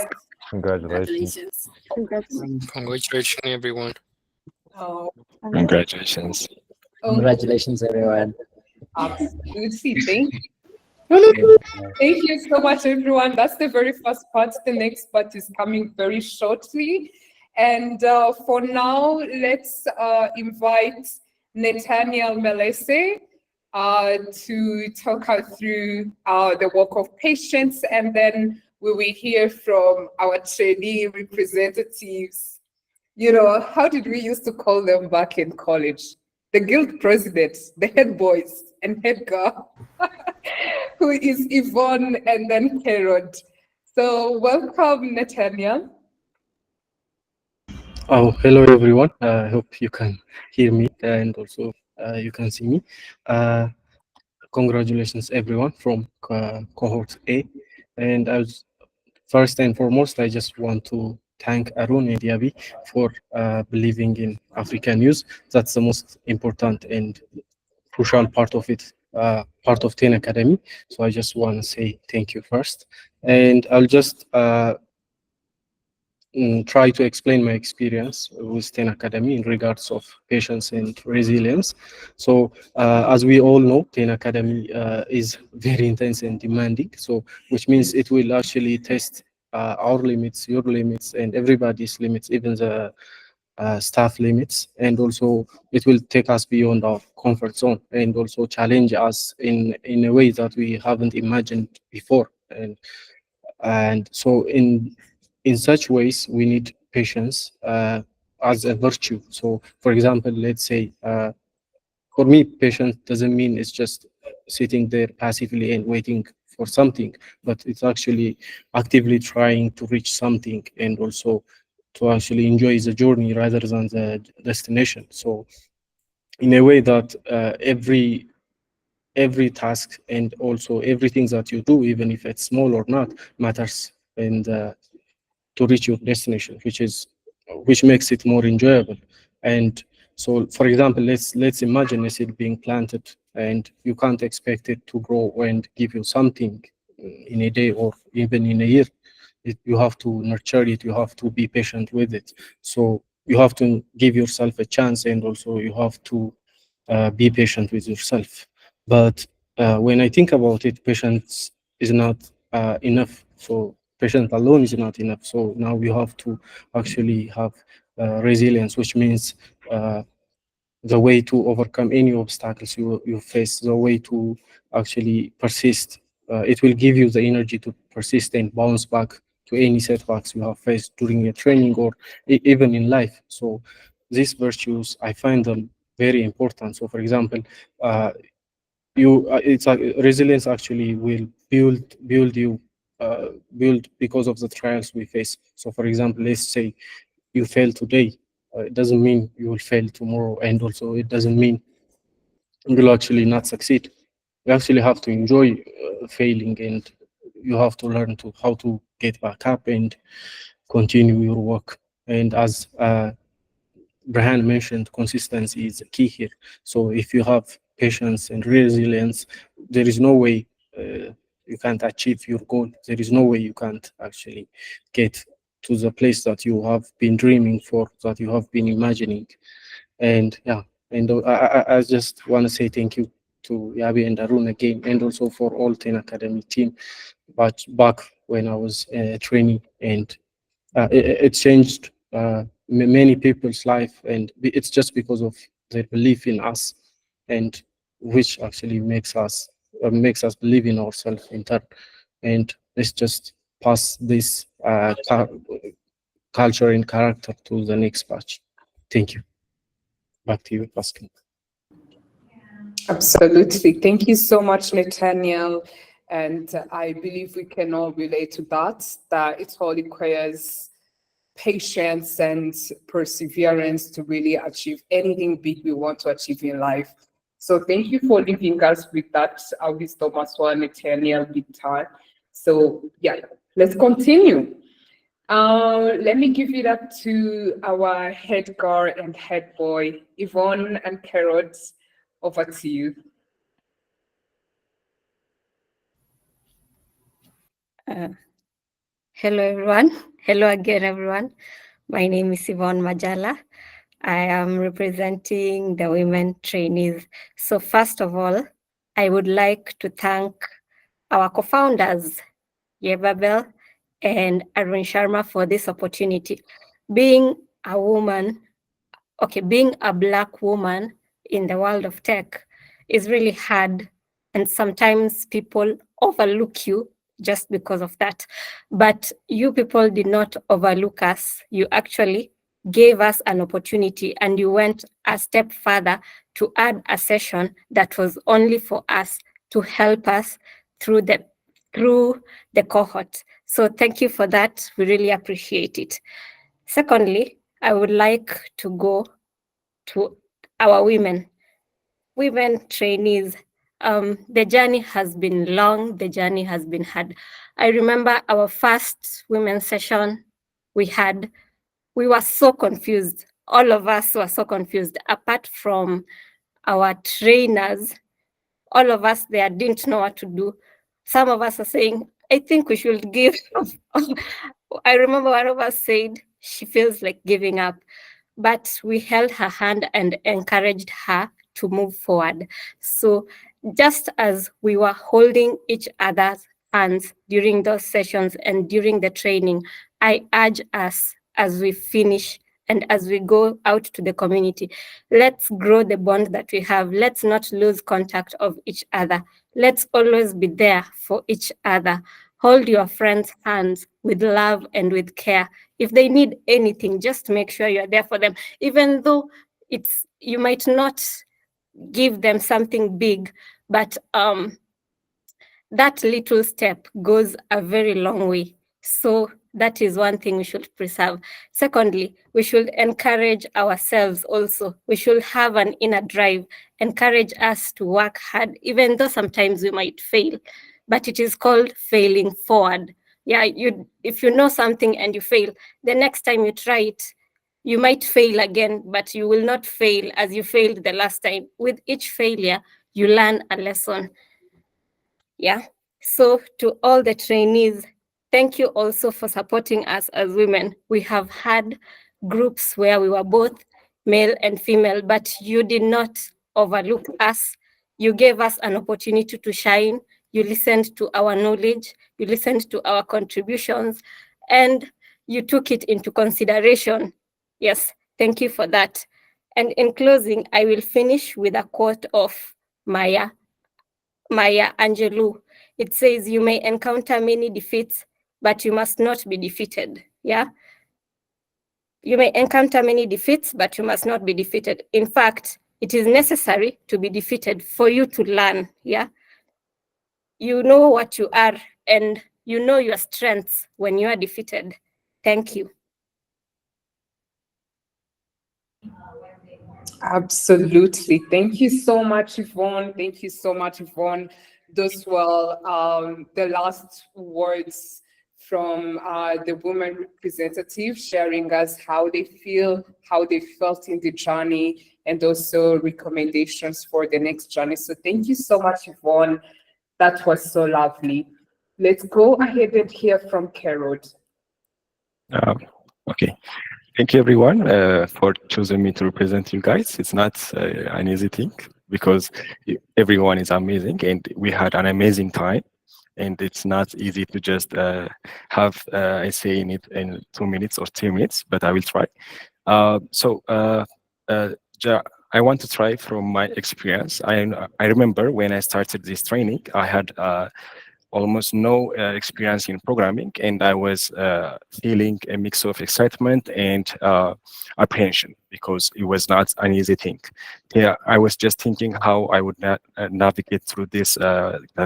Congratulations. Congratulations, everyone. Oh. Congratulations. Congratulations, everyone. Absolutely. Thank you so much, everyone. That's the very first part. The next part is coming very shortly. And for now, let's invite Nathaniel Melese to talk us through the work of patience, and then we will hear from our trainee representatives. You know, how did we used to call them back in college? The guild president, the head boys, and head girl, who is Yvonne, and then Herod. So welcome, Nathaniel. Oh, hello everyone. I hope you can hear me and also you can see me. Congratulations everyone from Cohort A. And first and foremost, I just want to thank Arun and Diaby for believing in African news. That's the most important and crucial part of it, part of 10 Academy. So I just want to say thank you first. And I'll just try to explain my experience with 10 Academy in regards of patience and resilience. So as we all know, 10 Academy is very intense and demanding, so which means it will actually test our limits, your limits, and everybody's limits, even the staff limits, and also it will take us beyond our comfort zone and also challenge us in a way that we haven't imagined before. And so in such ways, we need patience as a virtue. So, for example, let's say for me, patience doesn't mean it's just sitting there passively and waiting for something, but it's actually actively trying to reach something and also to actually enjoy the journey rather than the destination. So, in a way that every task and also everything that you do, even if it's small or not, matters and to reach your destination, which makes it more enjoyable. And so, for example, let's imagine a seed being planted, and you can't expect it to grow and give you something in a day or even in a year. You have to nurture it. You have to be patient with it. So you have to give yourself a chance, and also you have to be patient with yourself. But when I think about it, patience is not enough. So patience alone is not enough. So now you have to actually have resilience, which means the way to overcome any obstacles you face, the way to actually persist. It will give you the energy to persist and bounce back to any setbacks you have faced during your training or even in life. So these virtues, I find them very important. So for example, resilience actually will build because of the trials we face. So for example, let's say you fail today, it doesn't mean you will fail tomorrow, and also it doesn't mean you will actually not succeed. You actually have to enjoy failing, and you have to learn to how to get back up and continue your work. And as Brahan mentioned, consistency is the key here. So if you have patience and resilience, there is no way you can't achieve your goal. There is no way you can't actually get to the place that you have been dreaming for, that you have been imagining. And yeah, and I just want to say thank you to Yabi and Arun again, and also for all 10 Academy team. But back when I was training, and it changed many people's life, and it's just because of their belief in us, and which actually makes us believe in ourselves in turn. And let's just pass this culture and character to the next batch. Thank you. Back to you, Pascal. Absolutely. Thank you so much, Nathaniel. And I believe we can all relate to that it all requires patience and perseverance to really achieve anything big we want to achieve in life. So thank you for leaving us with that wisdom as well, Nathaniel, big time. So yeah, let's continue. Let me give it up to our head girl and head boy, Yvonne and Carrots. Over to you. Hello, everyone. Hello again, everyone. My name is Yvonne Majala. I am representing the women trainees. So first of all, I would like to thank our co-founders, Yebabel and Arun Sharma, for this opportunity. Being a woman, being a Black woman in the world of tech is really hard, and sometimes people overlook you just because of that. But you people did not overlook us. You actually gave us an opportunity, and you went a step further to add a session that was only for us, to help us through the cohort. So thank you for that. We really appreciate it. Secondly, I would like to go to our women trainees. The journey has been long, the journey has been hard. I remember our first women's session we were so confused. All of us were so confused. Apart from our trainers, all of us there didn't know what to do. Some of us are saying, I think we should give up. I remember one of us said she feels like giving up, but we held her hand and encouraged her to move forward. So just as we were holding each other's hands during those sessions and during the training, I urge us, as we finish and as we go out to the community, let's grow the bond that we have. Let's not lose contact of each other. Let's always be there for each other. Hold your friends' hands with love and with care. If they need anything, just make sure you're there for them. Even though you might not give them something big, but that little step goes a very long way. So that is one thing we should preserve. Secondly, we should encourage ourselves also. We should have an inner drive, encourage us to work hard, even though sometimes we might fail, but it is called failing forward. Yeah, if you know something and you fail, the next time you try it, you might fail again, but you will not fail as you failed the last time. With each failure, you learn a lesson. Yeah. So to all the trainees, thank you also for supporting us as women. We have had groups where we were both male and female, but you did not overlook us. You gave us an opportunity to shine. You listened to our knowledge. You listened to our contributions, and you took it into consideration. Yes, thank you for that. And in closing, I will finish with a quote of Maya Angelou. It says, you may encounter many defeats, but you must not be defeated. Yeah. You may encounter many defeats, but you must not be defeated. In fact, it is necessary to be defeated for you to learn. Yeah. You know what you are, and you know your strengths when you are defeated. Thank you. Absolutely. Thank you so much, Yvonne. Thank you so much, Yvonne. Those were the last words from the women representative, sharing us how they feel, how they felt in the journey, and also recommendations for the next journey. So thank you so much, Yvonne. That was so lovely. Let's go ahead and hear from Carol. Okay. Thank you, everyone, for choosing me to represent you guys. It's not an easy thing because everyone is amazing and we had an amazing time. And it's not easy to just have a say in it in 2 minutes or 3 minutes, but I will try. I want to try from my experience. I remember when I started this training, I had almost no experience in programming, and I was feeling a mix of excitement and apprehension because it was not an easy thing. Yeah, I was just thinking how I would navigate through this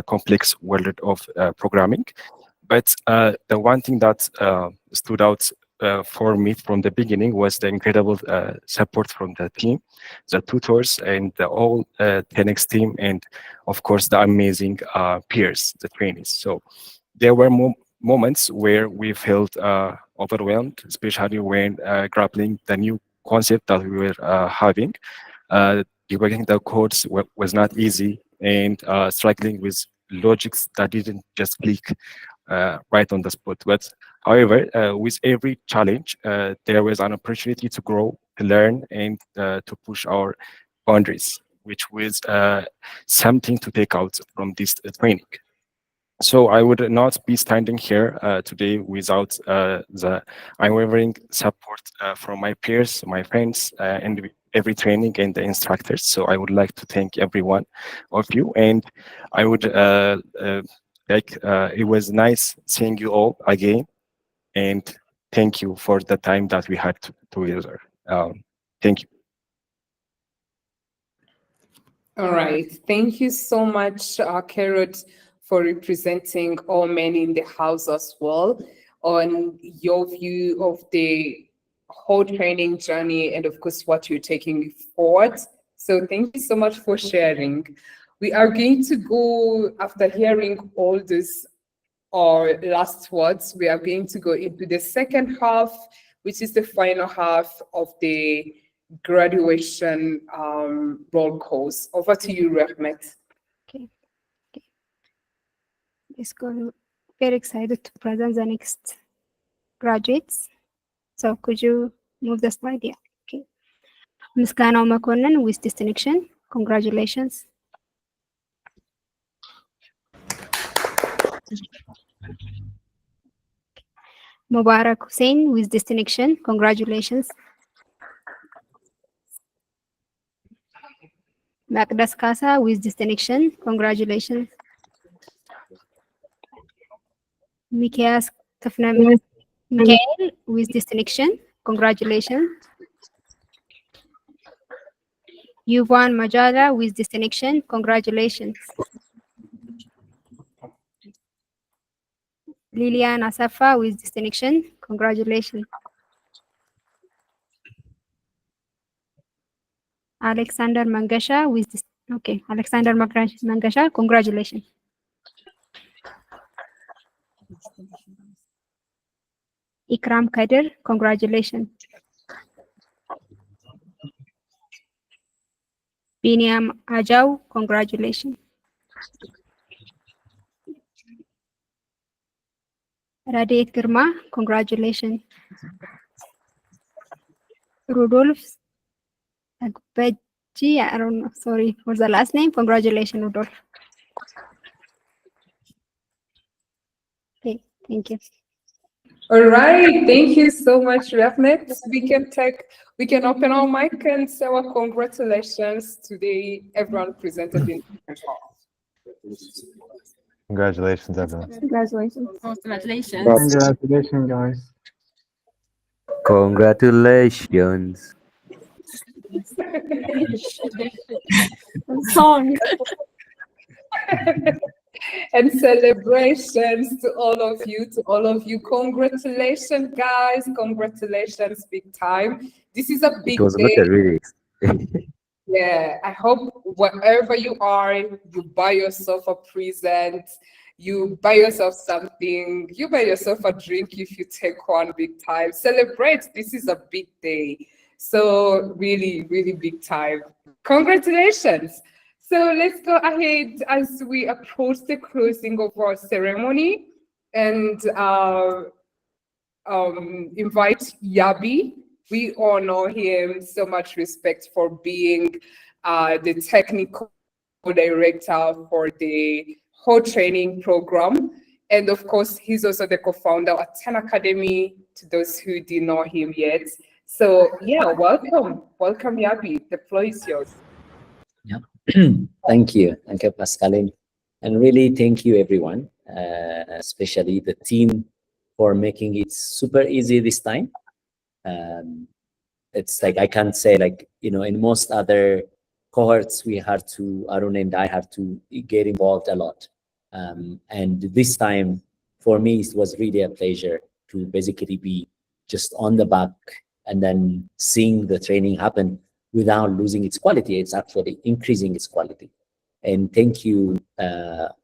complex world of programming. But the one thing that stood out for me from the beginning was the incredible support from the team, the tutors, and the whole 10X team, and of course the amazing peers, the trainees. So there were moments where we felt overwhelmed, especially when grappling the new concept that we were having. Debugging the codes was not easy, and struggling with logics that didn't just click right on the spot. But however, with every challenge, there was an opportunity to grow, to learn, and to push our boundaries, which was something to take out from this training. So I would not be standing here today without the unwavering support from my peers, my friends, and every training and the instructors. So I would like to thank every one of you, and I would it was nice seeing you all again, and thank you for the time that we had together. Thank you. All right. Thank you so much, Carrot, for representing all men in the house as well on your view of the whole training journey and, of course, what you're taking forward. So thank you so much for sharing. We are going to go, after hearing all this, our last words, we are going to go into the second half, which is the final half of the graduation roll calls. Over to you, Rahmat. Okay. Let's go. Very excited to present the next graduates. So could you move the slide? Yeah. Okay. Miskanao Makonnen with distinction. Congratulations. Mubarak Hussein with distinction. Congratulations. Magdas Kasa with distinction. Congratulations. Mikias Tafnami Mikael with distinction. Congratulations. Yuvan Majala with distinction. Congratulations. Lilian Asafa with distinction. Congratulations. Alexander Mangasha with Alexander Mangasha, congratulations. Ikram Kadir, congratulations. Biniam Ajau, congratulations. Radit Girma, congratulations. Rudolf Agbaji, I don't know, sorry for the last name. Congratulations, Rudolf. Okay, thank you. All right, thank you so much, Refnet. We can open our mic and say our congratulations today. Everyone presented in. Congratulations, everyone. Congratulations. Congratulations. Congratulations, guys. Congratulations. Song. And celebrations to all of you. Congratulations, guys. Congratulations, big time. This is a big It was not day. a really. Yeah, I hope wherever you are, you buy yourself a present, you buy yourself something, you buy yourself a drink if you take one, big time. Celebrate. This is a big day. So really, really big time. Congratulations. So let's go ahead as we approach the closing of our ceremony and invite Yabi. We all know him, so much respect for being the technical director for the whole training program. And of course, he's also the co-founder at 10 Academy, to those who didn't know him yet. So yeah, welcome. Welcome, Yabi. The floor is yours. Yeah. Thank you, Pascaline. And really thank you, everyone, especially the team for making it super easy this time. It's like, I can't say, like, in most other cohorts, Arun and I had to get involved a lot. And this time, for me, it was really a pleasure to basically be just on the back and then seeing the training happen without losing its quality. It's actually increasing its quality. And thank you,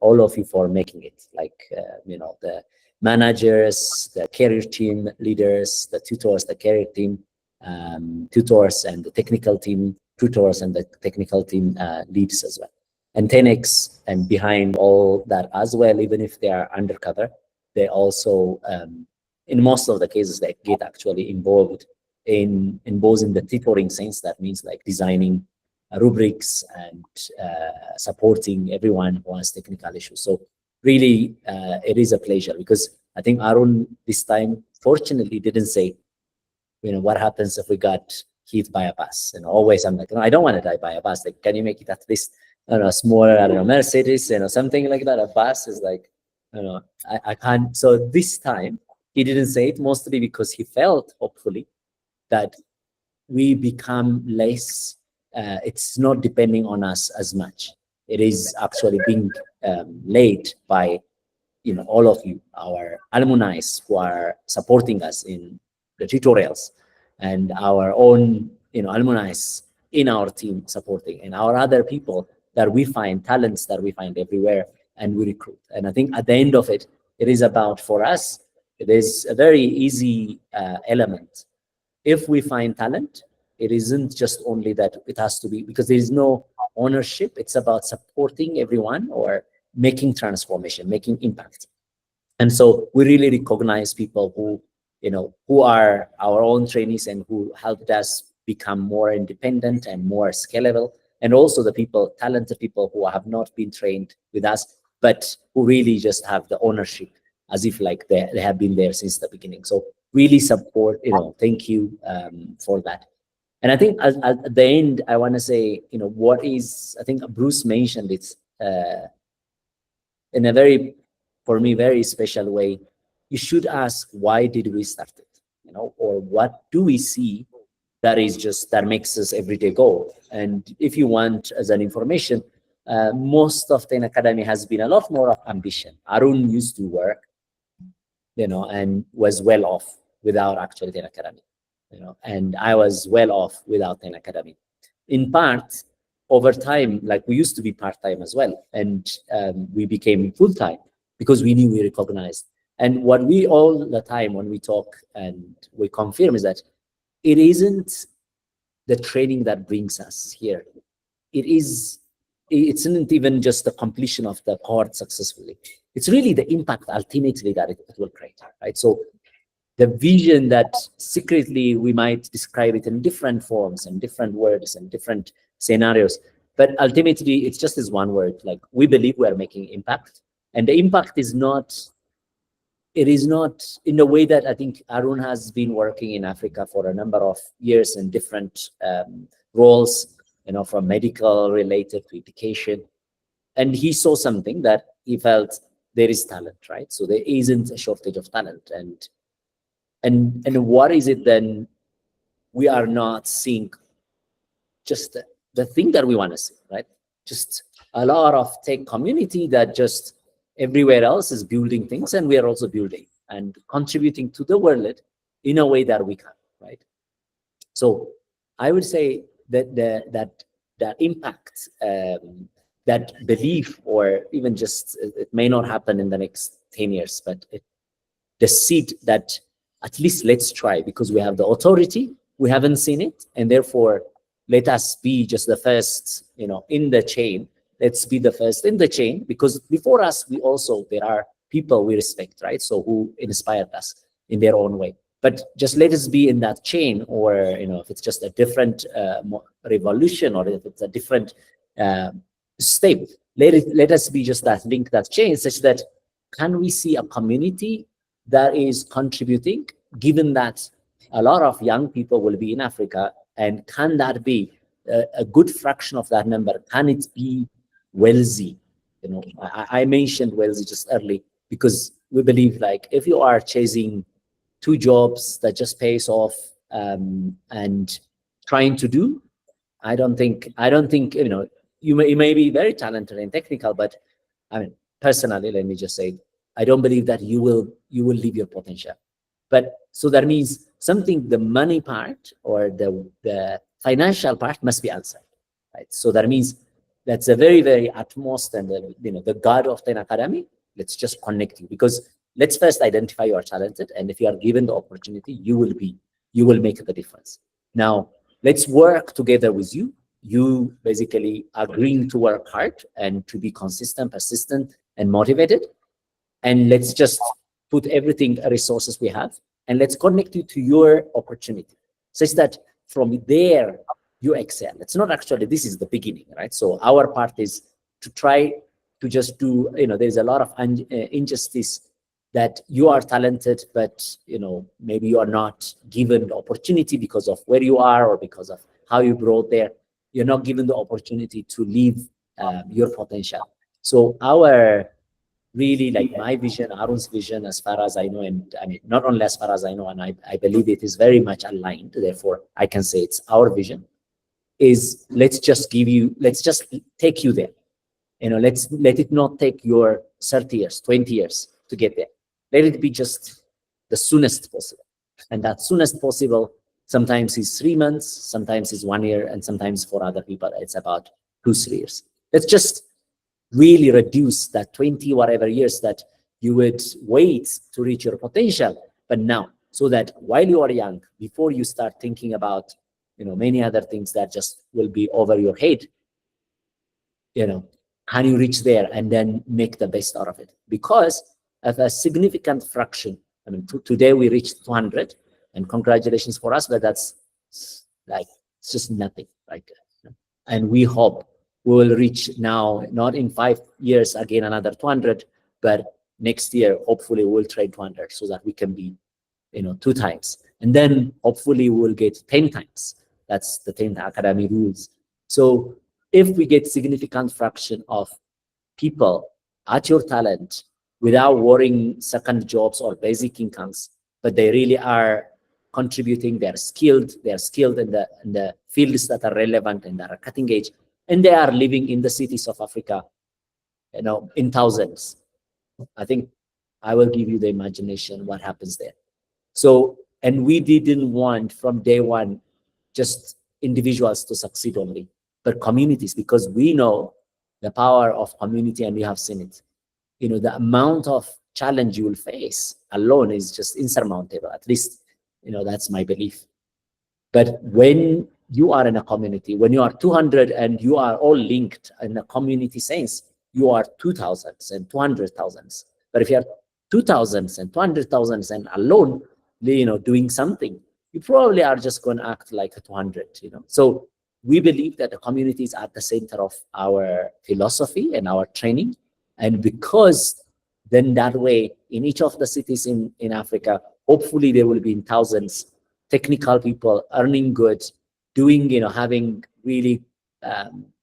all of you, for making it. Like, the managers, the career team leaders, the tutors, the career team, tutors, and the technical team, tutors, and the technical team leads as well. And 10X, and behind all that as well, even if they are undercover, they also, in most of the cases, they get actually involved in both in the tutoring sense. That means like designing rubrics and supporting everyone who has technical issues. So really, it is a pleasure, because I think Arun this time, fortunately, didn't say, what happens if we got hit by a bus? And always I'm like, no, I don't want to die by a bus. Like, can you make it at least, I don't know, smaller, I don't know, Mercedes, something like that. A bus is like, I can't. So this time he didn't say it, mostly because he felt, hopefully, that we become less, it's not depending on us as much. It is actually being led by, all of you, our alumni who are supporting us in the tutorials, and our own, alumni in our team supporting, and our other people that we find, talents that we find everywhere, and we recruit. And I think at the end of it, it is about, for us, it is a very easy element. If we find talent, it isn't just only that it has to be, because there is no ownership. It's about supporting everyone, or making transformation, making impact. And so we really recognize people who, who are our own trainees and who helped us become more independent and more scalable. And also the people, talented people who have not been trained with us, but who really just have the ownership, as if like they have been there since the beginning. So really support, thank you for that. And I think at the end, I want to say, what is, I think Bruce mentioned it in a very, for me, very special way, you should ask, why did we start it? You know, or what do we see that is just that makes us everyday go? And if you want as an information, most of the academy has been a lot more of ambition. Arun used to work, you know, and was well off without actually the academy, you know, and I was well off without an academy. In part, over time, like we used to be part-time as well, and we became full-time because we knew we recognized. And what we all the time when we talk and we confirm is that it isn't the training that brings us here. It's not even just the completion of the cohort successfully. It's really the impact ultimately that it will create, right? So the vision that secretly we might describe it in different forms and different words and different scenarios, but ultimately it's just this one word, like we believe we are making impact. And the impact is not, it is not in the way that I think Arun has been working in Africa for a number of years in different roles, you know, from medical related to education. And he saw something that he felt there is talent, right? So there isn't a shortage of talent. And what is it then we are not seeing? Just the thing that we want to see, right? Just a lot of tech community that just everywhere else is building things, and we are also building and contributing to the world in a way that we can, right? So I would say that that impact, that belief, or even just it may not happen in the next 10 years, but the seed that at least let's try, because we have the authority, we haven't seen it, and therefore let us be just the first, you know, in the chain. Let's be the first in the chain, because before us, we also, there are people we respect, right? So who inspired us in their own way. But just let us be in that chain, or, you know, if it's just a different revolution, or if it's a different step, let us be just that link, that chain, such that can we see a community that is contributing, given that a lot of young people will be in Africa, and can that be a good fraction of that number? Can it be wealthy? You know, I mentioned wealthy just early because we believe, like, if you are chasing 2 jobs that just pays off and trying to do, I don't think, you know, you may be very talented and technical, but I mean, personally, let me just say, I don't believe that you will leave your potential. But so that means something, the money part or the financial part must be answered, right? So that means that's a very, very utmost, and you know, the God of the academy. Let's just connect you, because let's first identify you are talented, and if you are given the opportunity, you will make the difference. Now let's work together with you. You basically agreeing to work hard and to be consistent, persistent, and motivated. And let's just put everything, resources we have, and let's connect you to your opportunity, such that from there you excel. It's not actually, this is the beginning, right? So our part is to try to just do, you know, there's a lot of injustice that you are talented, but, you know, maybe you are not given the opportunity because of where you are or because of how you brought there. You're not given the opportunity to live your potential. So our, really, like my vision, Arun's vision, as far as I know, and I mean, not only as far as I know, and I believe it is very much aligned, therefore I can say it's our vision, is let's just take you there. You know, let it not take your 30 years, 20 years to get there. Let it be just the soonest possible. And that soonest possible sometimes is 3 months, sometimes is 1 year, and sometimes for other people, it's about 2-3 years. Let's just really reduce that 20 whatever years that you would wait to reach your potential, but now, so that while you are young, before you start thinking about, you know, many other things that just will be over your head, you know, can you reach there and then make the best out of it? Because of a significant fraction, I mean, today we reached 200, and congratulations for us, but that's like, it's just nothing, like, and we hope we will reach now, not in 5 years, again, another 200, but next year, hopefully we'll trade 200 so that we can be, you know, 2 times. And then hopefully we'll get 10 times. That's the 10 academy rules. So if we get significant fraction of people at your talent without worrying second jobs or basic incomes, but they really are contributing. They're skilled in the fields that are relevant and that are cutting edge, and they are living in the cities of Africa, in thousands. I think I will give you the imagination what happens there. So, and we didn't want from day one just individuals to succeed only, but communities, because we know the power of community and we have seen it. The amount of challenge you will face alone is just insurmountable. At least, that's my belief. But when you are in a community, when you are 200 and you are all linked in a community sense, you are 2,000s and 200,000s. But if you are 2,000s and 200,000s and alone, doing something, you probably are just going to act like a 200. So we believe that the community is at the center of our philosophy and our training. And because then that way, in each of the cities in Africa, hopefully there will be in thousands technical people earning good, doing, having really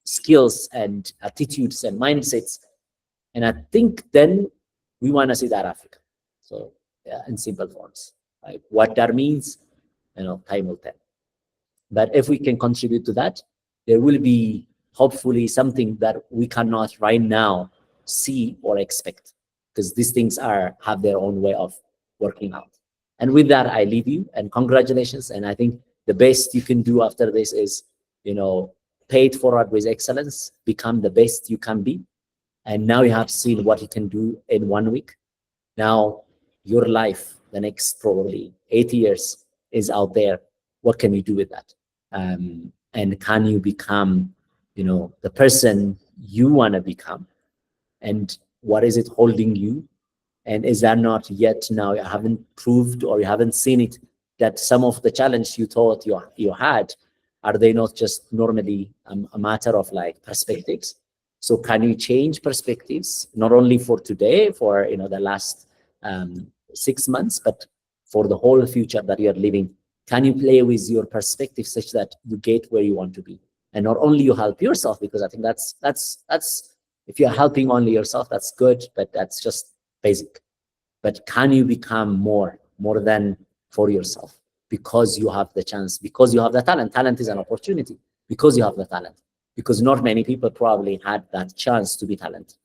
skills and attitudes and mindsets. And I think then we want to see that Africa. So yeah, in simple forms, like what that means, time will tell. But if we can contribute to that, there will be hopefully something that we cannot right now see or expect, because these things have their own way of working out. And with that, I leave you, and congratulations. And I think the best you can do after this is, pay it forward with excellence, become the best you can be. And now you have seen what you can do in 1 week. Now your life, the next probably 8 years is out there. What can you do with that? And can you become, the person you want to become? And what is it holding you? And is that not yet now you haven't proved or you haven't seen it, that some of the challenge you thought you had, are they not just normally a matter of like perspectives? So can you change perspectives, not only for today, for the last 6 months, but for the whole future that you're living? Can you play with your perspective such that you get where you want to be? And not only you help yourself, because I think that's if you're helping only yourself, that's good, but that's just basic. But can you become more than for yourself? Because you have the chance, because you have the talent. Talent is an opportunity because you have the talent, because not many people probably had that chance to be talented.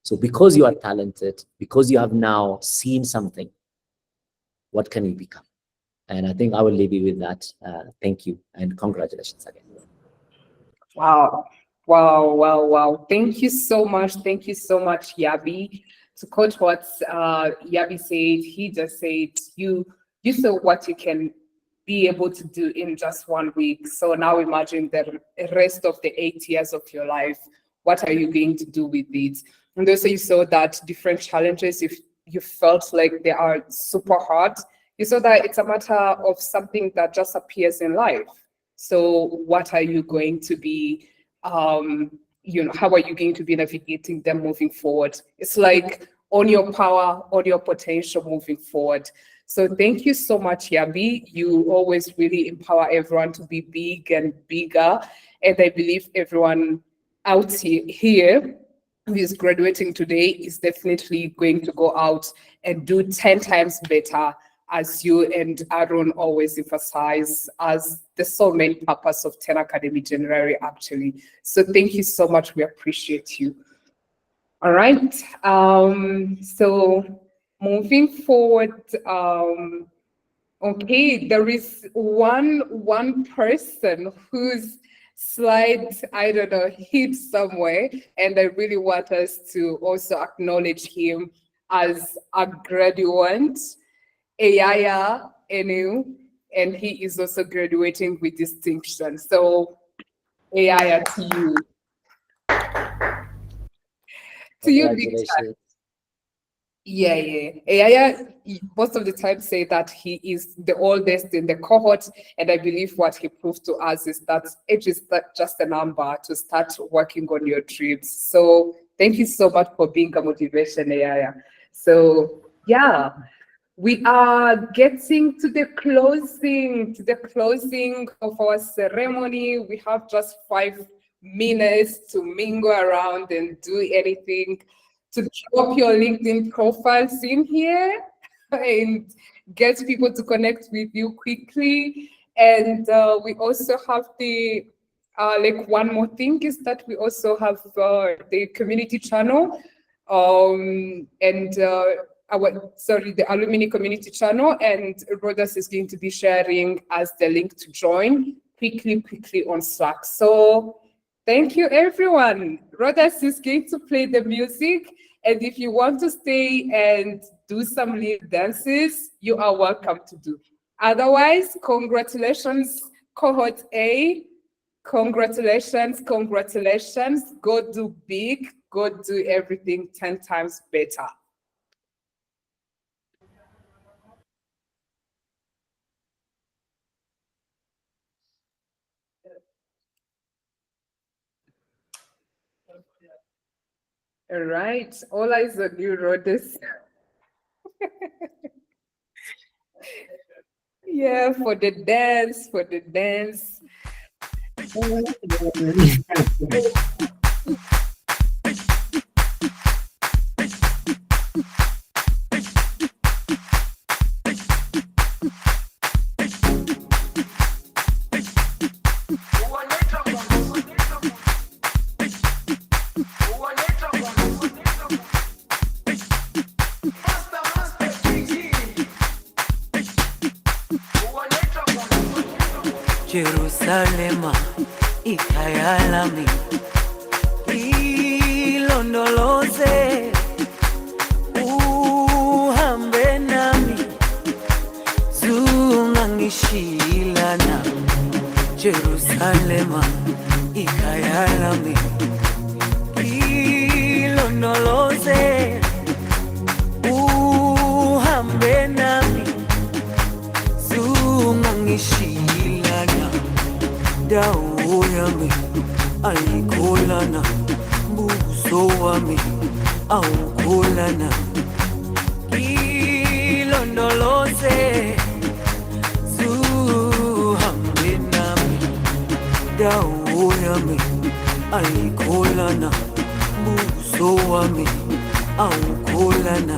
So because you are talented, because you have now seen something, what can you become? And I think I will leave you with that. Thank you and congratulations again. Wow. Thank you so much. Thank you so much, Yabi. To quote what Yabi said, he just said, you saw what you can be able to do in just 1 week. So now imagine the rest of the 8 years of your life. What are you going to do with it? And also you saw that different challenges, if you felt like they are super hard, you saw that it's a matter of something that just appears in life. So what are you going to be, how are you going to be navigating them moving forward? It's like on your power, on your potential moving forward. So thank you so much, Yabi. You always really empower everyone to be big and bigger. And I believe everyone out here who is graduating today is definitely going to go out and do 10 times better, as you and Aaron always emphasize, as the sole main purpose of 10 Academy January, actually. So thank you so much. We appreciate you. All right. So moving forward, okay, there is one person whose slide, I don't know, hid somewhere, and I really want us to also acknowledge him as a graduate, Ayaya Enu, and he is also graduating with distinction. So, Ayaya, to you. To you, big time. Yeah. Ayaya, most of the time say that he is the oldest in the cohort, and I believe what he proved to us is that age is just a number to start working on your dreams. So thank you so much for being a motivation, Ayaya. So yeah, we are getting to the closing of our ceremony. We have just 5 minutes to mingle around and do anything to drop your LinkedIn profiles in here and get people to connect with you quickly. And we also have the like one more thing is that we also have the community channel and the alumni community channel, and Rhodas is going to be sharing as the link to join quickly on Slack. So thank you, everyone. Rhodas is going to play the music, and if you want to stay and do some little dances, you are welcome to do. Otherwise, congratulations, Cohort A. Congratulations. Go do big, go do everything 10 times better. All right, all eyes on you, Rhodas. Yeah, for the dance. Jerusalema ikayalami ilondoloze uhambe nami zungangishilana Jerusalema ikayalami ilondoloze uhambe nami zungangishilana dawo yami ayikholana buso wami awukholana ilondoloze zuhambe nami dawo yami ayikholana buso wami awukholana